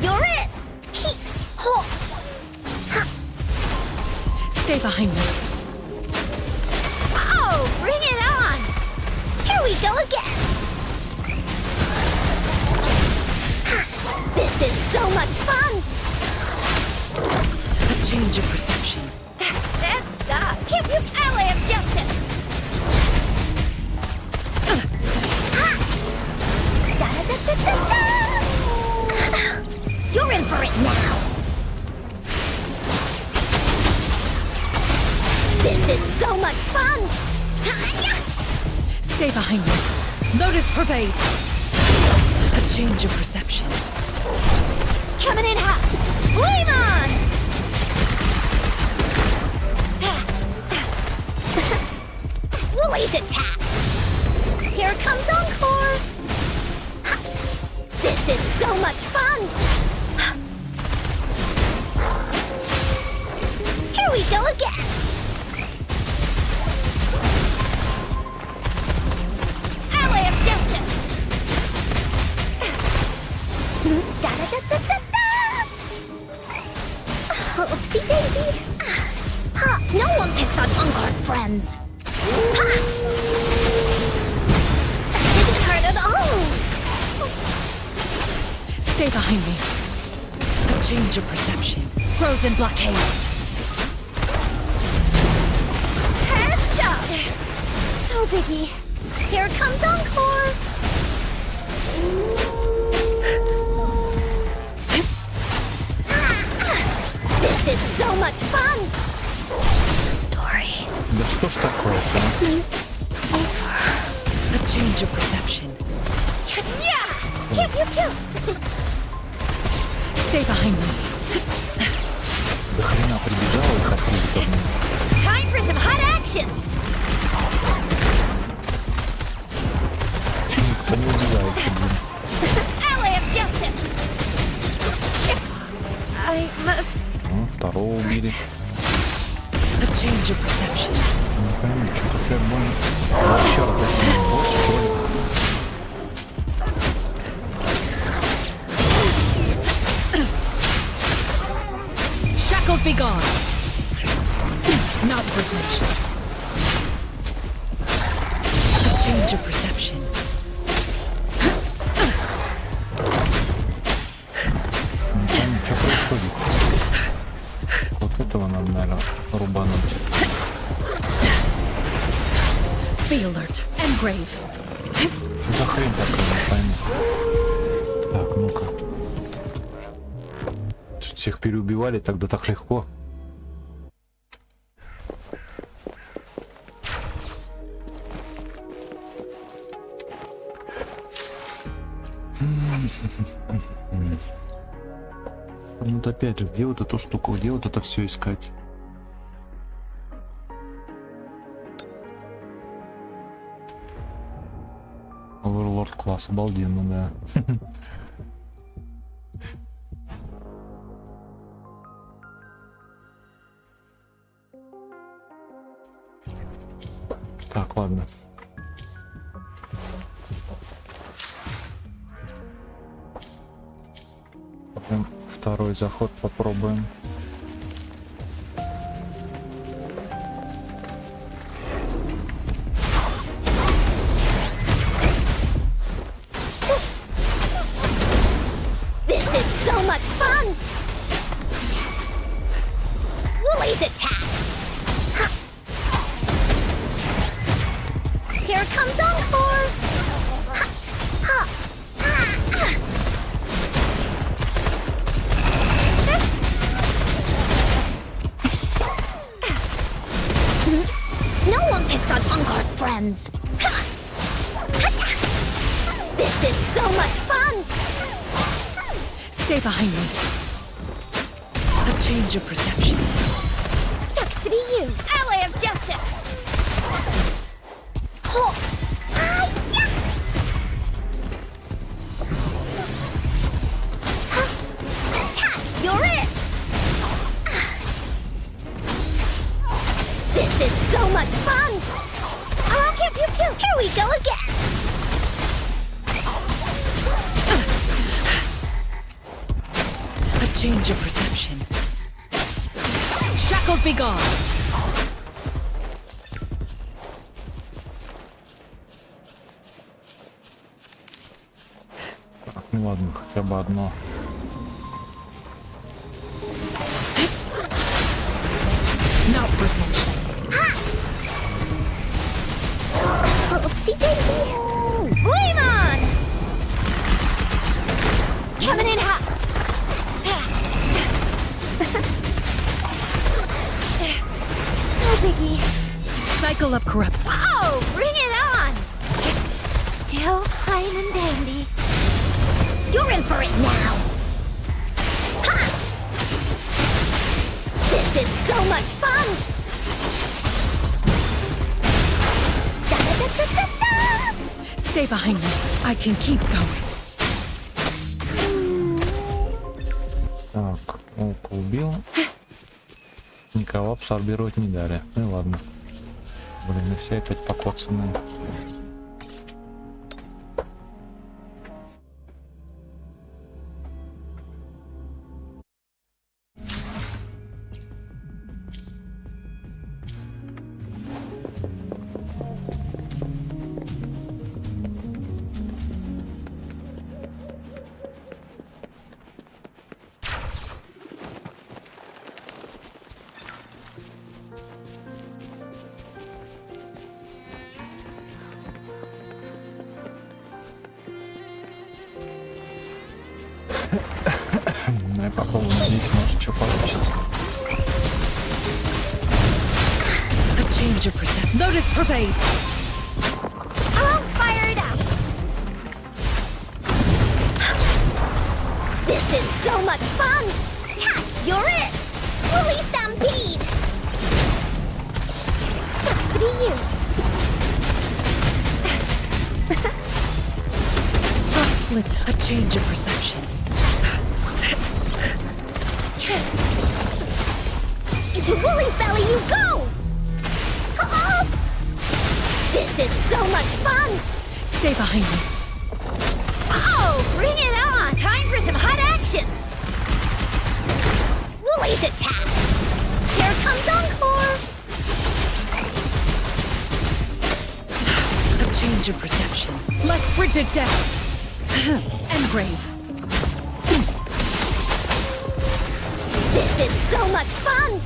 You're it! Stay behind me. Oh, bring it on! Here we go again! This is so much fun! A change of perception. Give you ally of justice! You're in for it now! This is so much fun! Stay behind me. Lotus pervade. A change of perception. Coming in hot! Flame on! Woolly's attack! Here comes Encore! This is so much fun! Here we go again! Ally of Justice! Da-da-da-da-da-da! Oopsie daisy! No one picks on Encore's friends! That didn't hurt at all! Stay behind me. A change of perception. Frozen blockade. Heads up! No biggie. Here comes Encore! This is so much fun! The story. Да что ж такое-то? A change of perception. Yeah! Pew, pew, pew! Stay behind me. До хрена прибежала и хотели ко мне. It's time for some hot action! Никто не удивляется, блин. Ally of Justice! I must... Ну, второго убили. A change of perception. Не пойму, что такое больно. Вообще, босс, что ли? change of perception. Что происходит? Вот этого надо, наверное, рубануть. Be alert and brave. Что за хрень такая, не пойму. Так, ну-ка. Тут всех переубивали, тогда так легко. Ну вот опять же, где вот эту штуку, где вот это все искать? Оверлорд класс, обалденно, да. Так, ладно. Потом второй заход попробуем. This is so much fun! Woolly's attack! Ha. Here comes Encore! Ha. Ha. Ha. No one picks on Encore's friends! Ha. This is so much fun! Stay behind me. A change of perception. Sucks to be you, ally of justice! Oh. Ah, yeah. Huh. Ta, you're it! This is so much fun! Ah, pew, pew, pew. Here we go again! A change of perception. Shackles be gone. Так, ну ладно, хотя бы одно. Not privileged. Oopsie daisy! Flame on! Coming in hot! No biggie. Cycle of corrupt. Oh, bring it on! Still fine and dandy. You're in for it now! Ha! This is so much fun! Da-da-da-da-da-da! Stay behind me. I can keep going. Так, око убил. Никого абсорбировать не дали. Ну ладно. Блин, и все опять покоцанные. Ну я попробую, надеюсь, может, что получится. A change of perception. Lotus pervade. I'll fire it up! This is so much fun! Ta, you're it! Woolly Stampede! Sucks to be you! Frost split. A change of perception. Into Woolly's belly you go! Uh-oh! This is so much fun! Stay behind me. Oh, bring it on! Time for some hot action! Woolly's attack! Here comes Encore! A change of perception. Like frigid death. And brave. This is so much fun!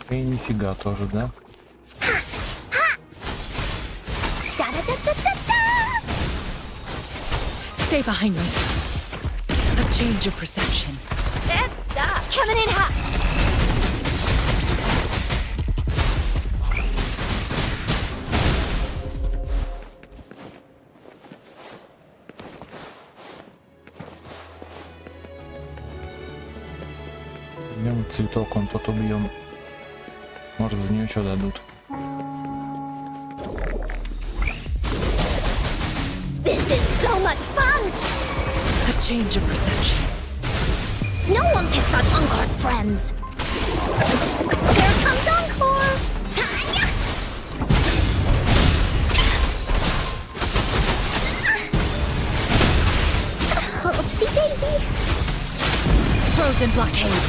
И нифига тоже, да? Stay behind me. A change of perception. Coming in hot! Убьем цветок, он тот убьем. Может, за нее что дадут. This is so much fun! A change of perception. No one picks on Encore's friends. Here comes Encore! Hi-ya! Oopsie daisy! Frozen blockade.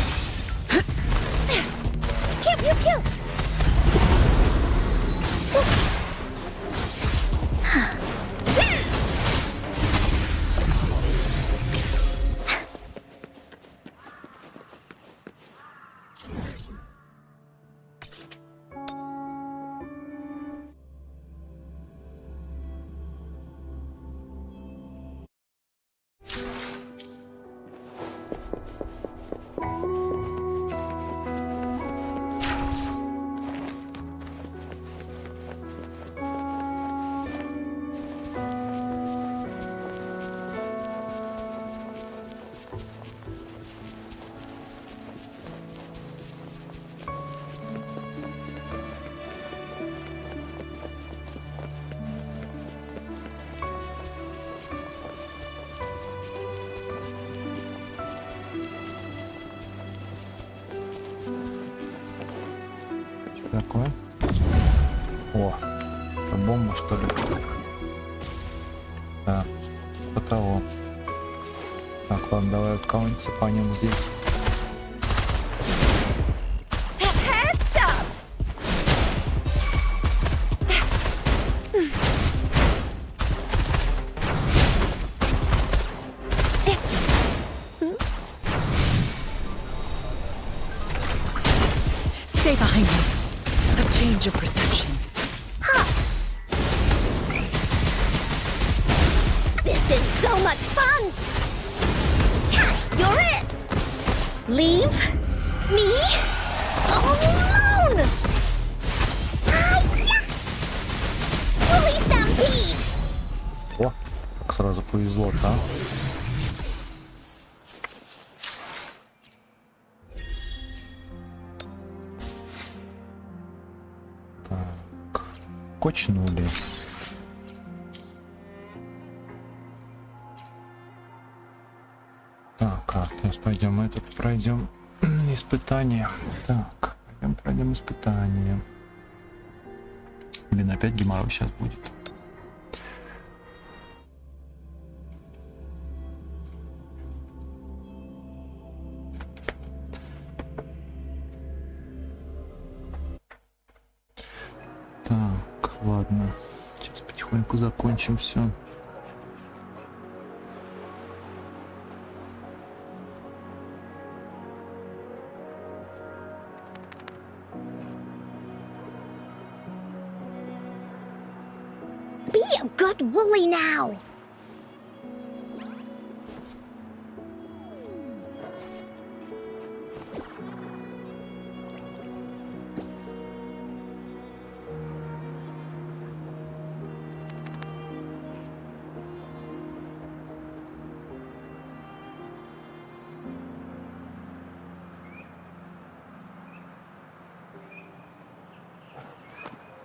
Pew pew pew! Такое. О, это бомба, что ли? Да, того. Так, ладно, давай вот кого-нибудь цепанем здесь. Stay behind me. A change of perception. This is so much fun! You're it! Leave me alone! Hi-ya! Fully stampede! О, как сразу повезло-то, а? Так, кочнули. Так, сейчас пойдем этот пройдем испытание. Так, пройдем испытание. Блин, опять геморрой сейчас будет. Так, ладно. Сейчас потихоньку закончим все. Be a good woolly now!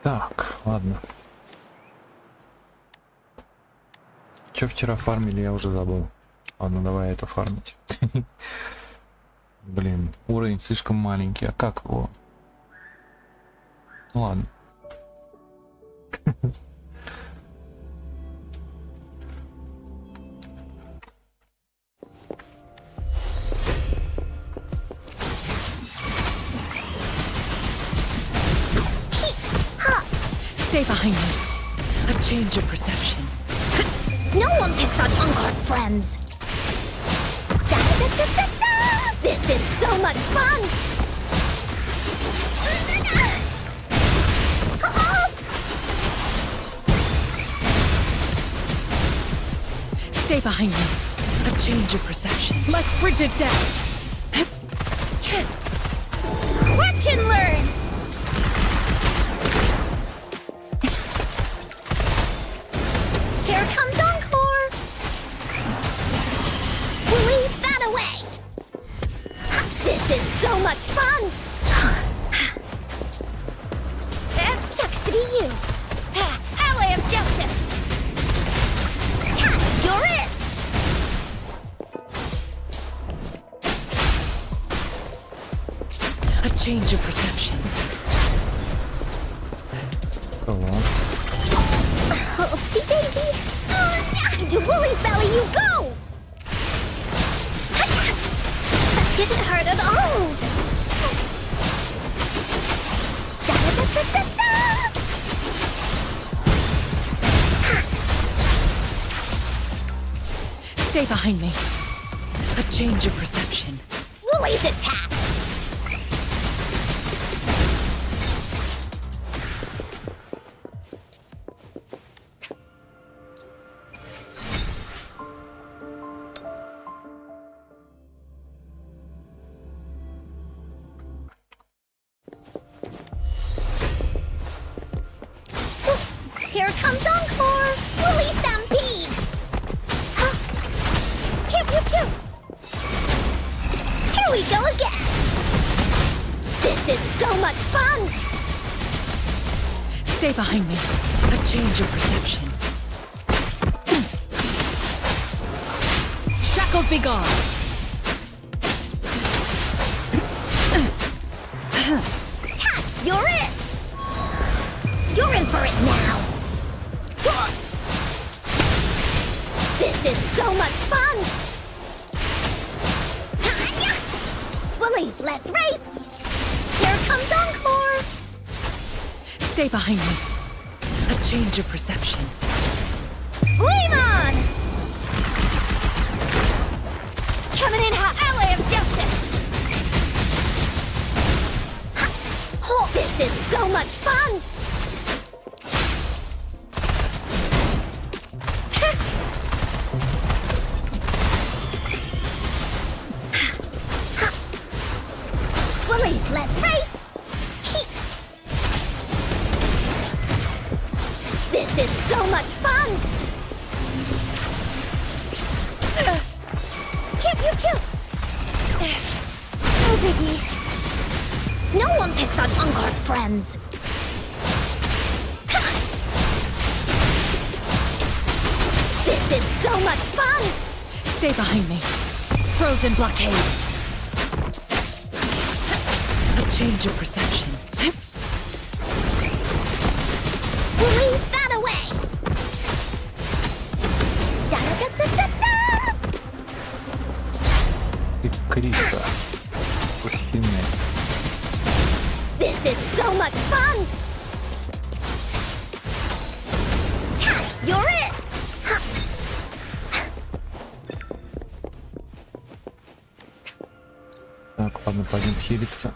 Так, ладно. Че вчера фармили, я уже забыл. Ладно, давай это фармить. Блин, уровень слишком маленький. А как его? Ну, ладно. Stay behind me. A change of perception. No one picks on Unkar's friends. Da-da-da-da-da-da! This is so much fun! Stay behind me. A change of perception. Like frigid death. Watch and learn! Here comes Encore! We'll leave that away! This is so much fun! It sucks to be you! Ally of Justice! You're it! A change of perception. Oopsie daisy! To Wooly's belly you go! That didn't hurt at all! Da-da-da-da-da-da! Stay behind me. A change of perception. Wooly's attack! Here comes Encore! Wooly Stampede! Huh? Pew, pew, pew! Here we go again! This is so much fun! Stay behind me. A change of perception. Shackles be gone! Tat, you're it! You're in for it now! This is so much fun! Woolies, let's race! Here comes Encore! Stay behind me. A change of perception. Lean on! Coming in hot, ally of justice! Oh, this is so much fun! Woolies, let's race! This is so much fun! Pew, pew, pew! No biggie. No one picks on Unkar's friends. This is so much fun! Stay behind me. Frozen blockade. A change of perception. We'll leave that away! Da-da-da-da-da-da! Ты Криса со спины. This is so much fun! Tat, you're it! Так, ладно, пойдем хилиться.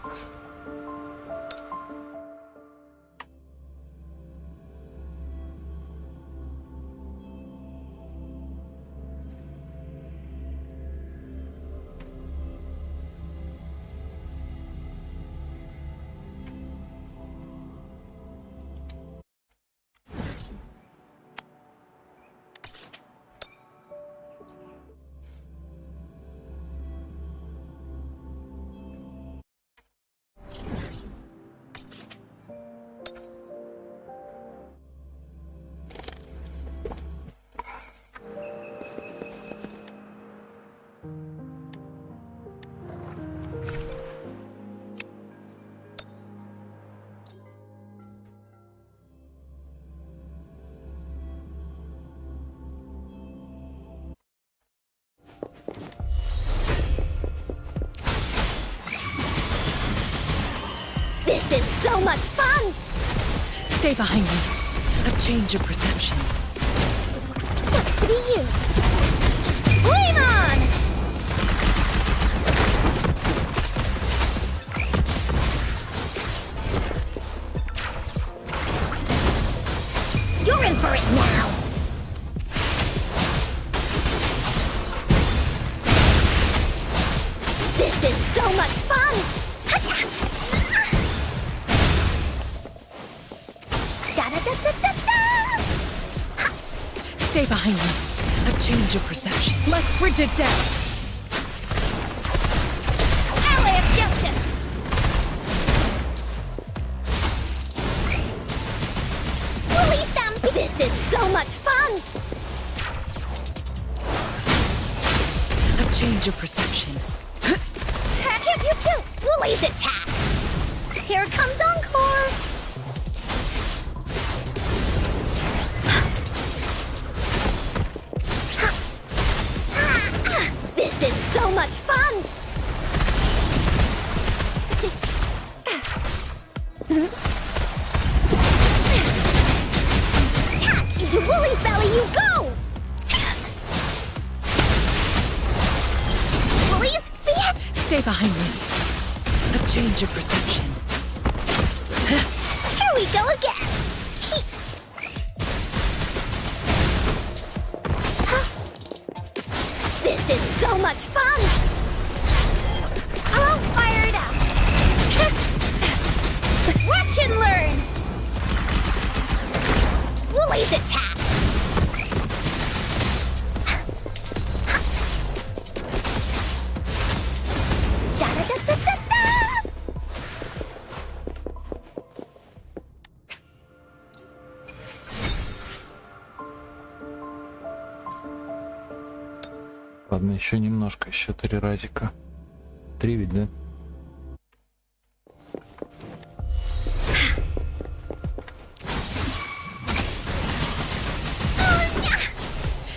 This is so much fun! Stay behind me. A change of perception. Sucks to be you. Flame on! You're in for it now. This is so much fun! Da-da-da-da-da-da! Stay behind me. A change of perception. Like frigid death. Ally of justice! Release them! This is so much fun! A change of perception. Pew pew pew! Woolie's attack! Here comes Encore! This is so much fun! Attack! Into Woolie's belly you go! Woolie's feet! Stay behind me. A change of perception. Here we go again! This is so much fun! I'll fire it up! Watch and learn! Woolie's attack! Da-da-da-da-da-da! Ладно, еще немножко, еще 3 разика. 3 ведь, да?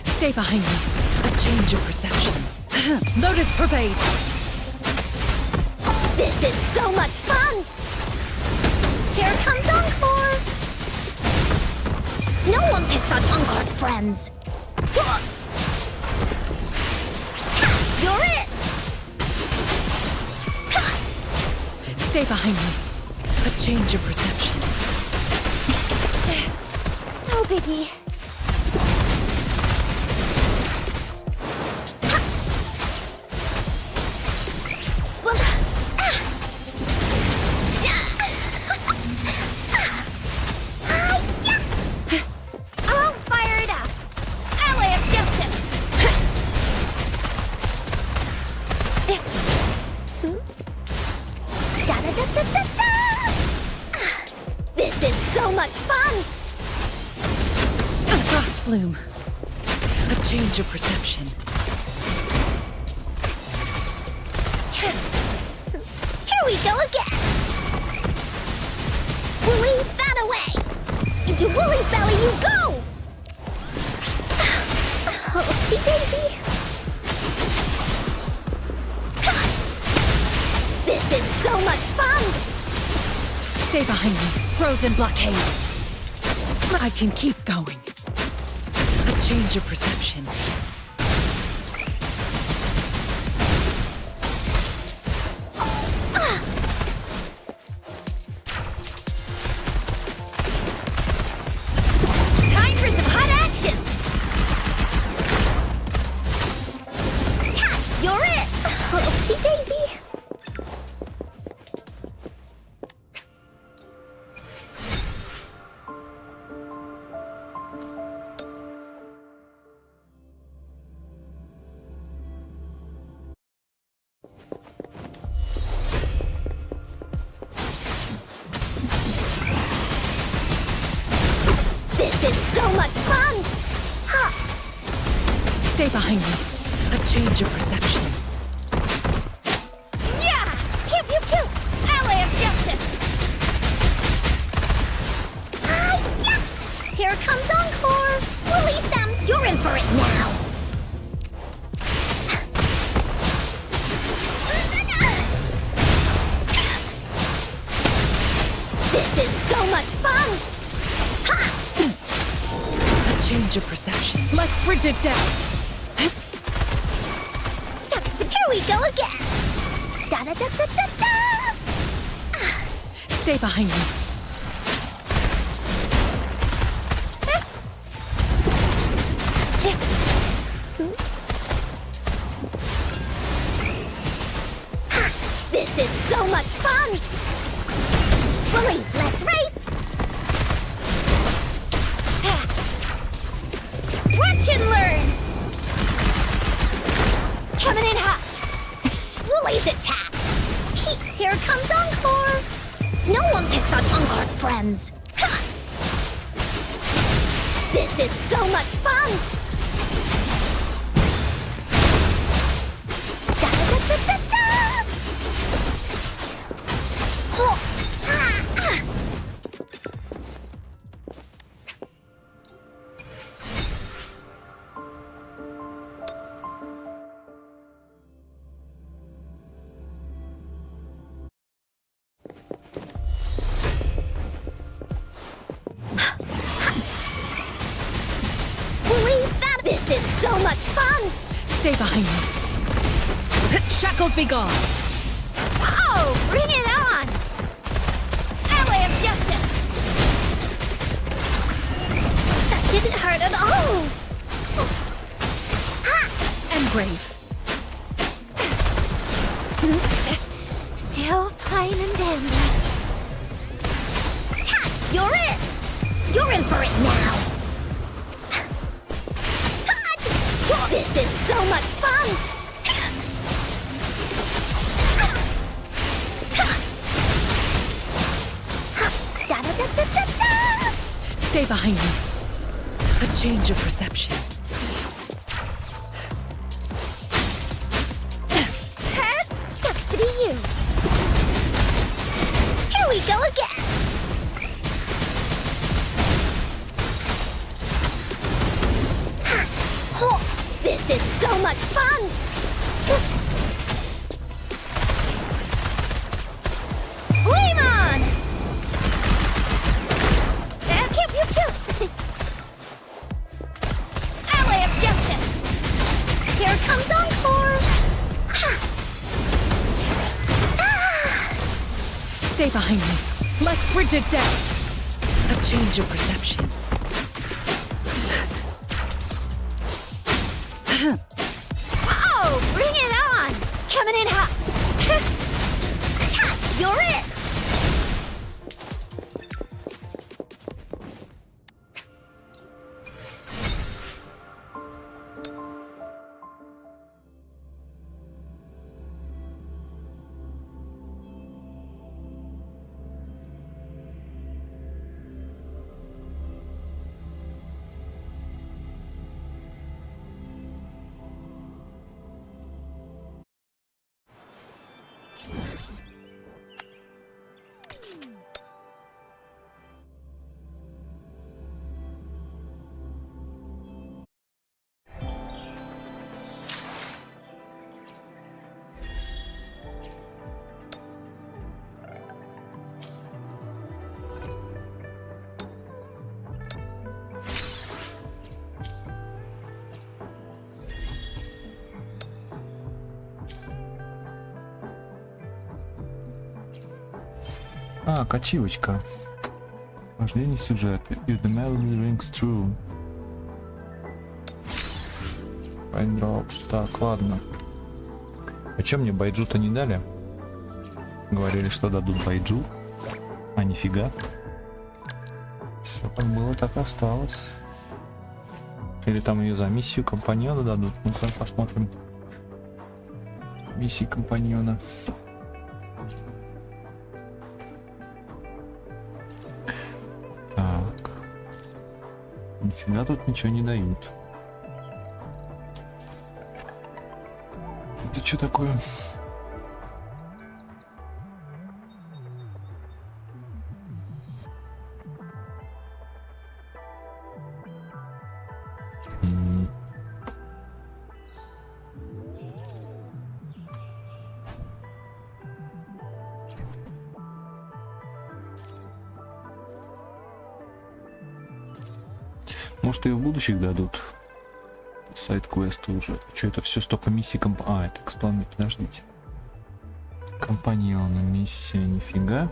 Stay behind me. A change of perception. Lotus pervade. This is so much fun! Here comes Encore! No one picks on Encore's friends! You're it! Stay behind me. A change of perception. No biggie. I'll fire it up! Ally of justice! Da-da-da-da-da-da! This is so much fun! A frost bloom. A change of perception. Here we go again! Woolie, that away! Into Woolie's belly you go! Oopsie daisy! This is so much fun! Stay behind me. Frozen blockade. I can keep going. A change of perception. Time for some hot action! Tap, you're it! Oopsie daisy! This is so much fun! Huh. Stay behind me. A change of perception. Yeah! Pew pew pew! Ally of justice! Yeah! Here comes Encore! Release them! You're in for it now! This is so much fun! Ha! change of perception, like frigid death. Here we go again. Da da da da da da. Stay behind me. This is so much fun. Bullies, let's race. Watch and learn. Coming in hot. Woolly's attack. Here comes Encore. No one picks on Encore's friends. Ha! This is so much fun. Da da da da da. Oh. Ah, ah. This is so much fun! Stay behind me. Shackles be gone. Oh, bring it on! Ally of Justice! That didn't hurt at all! Ha! And brave. Still fine and dandy. Ta! You're it! You're in for it now! This is so much fun! Da, da, da, da, da, da. Stay behind me. A change of perception. Sucks to be you. Here we go again. This is so much fun! Flame on! Pew, pew, pew! Ally of Justice! Here comes Encore! Stay behind me, like frigid death. A change of perception. Oh, bring it on! Coming in hot! You're it! А, кочивочка. Вождение сюжета. If the melody rings true. Fine drops. Так, ладно. А чё мне Байджу-то не дали? Говорили, что дадут Байджу. А нифига. Все как было, так и осталось. Или там ее за миссию компаньона дадут. Ну-ка посмотрим. Миссии компаньона. Так. Нифига тут ничего не дают. Это что такое? Может, и в будущих дадут сайт-квесты уже. Что это все столько миссий А, это экспланет, подождите. Компаньоны, миссия, нифига.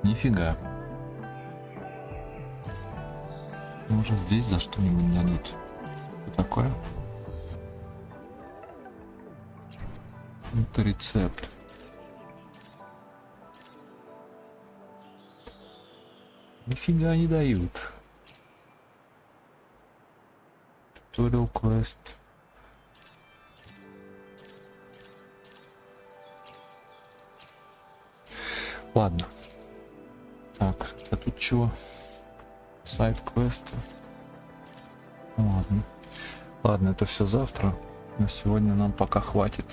Нифига. Может, здесь за что-нибудь дадут. Что такое? Это рецепт. Нифига не дают. Tutorial quest. Ладно. Так, а тут чего? Сайт-квест. Ладно. Ладно, это все завтра. На сегодня нам пока хватит.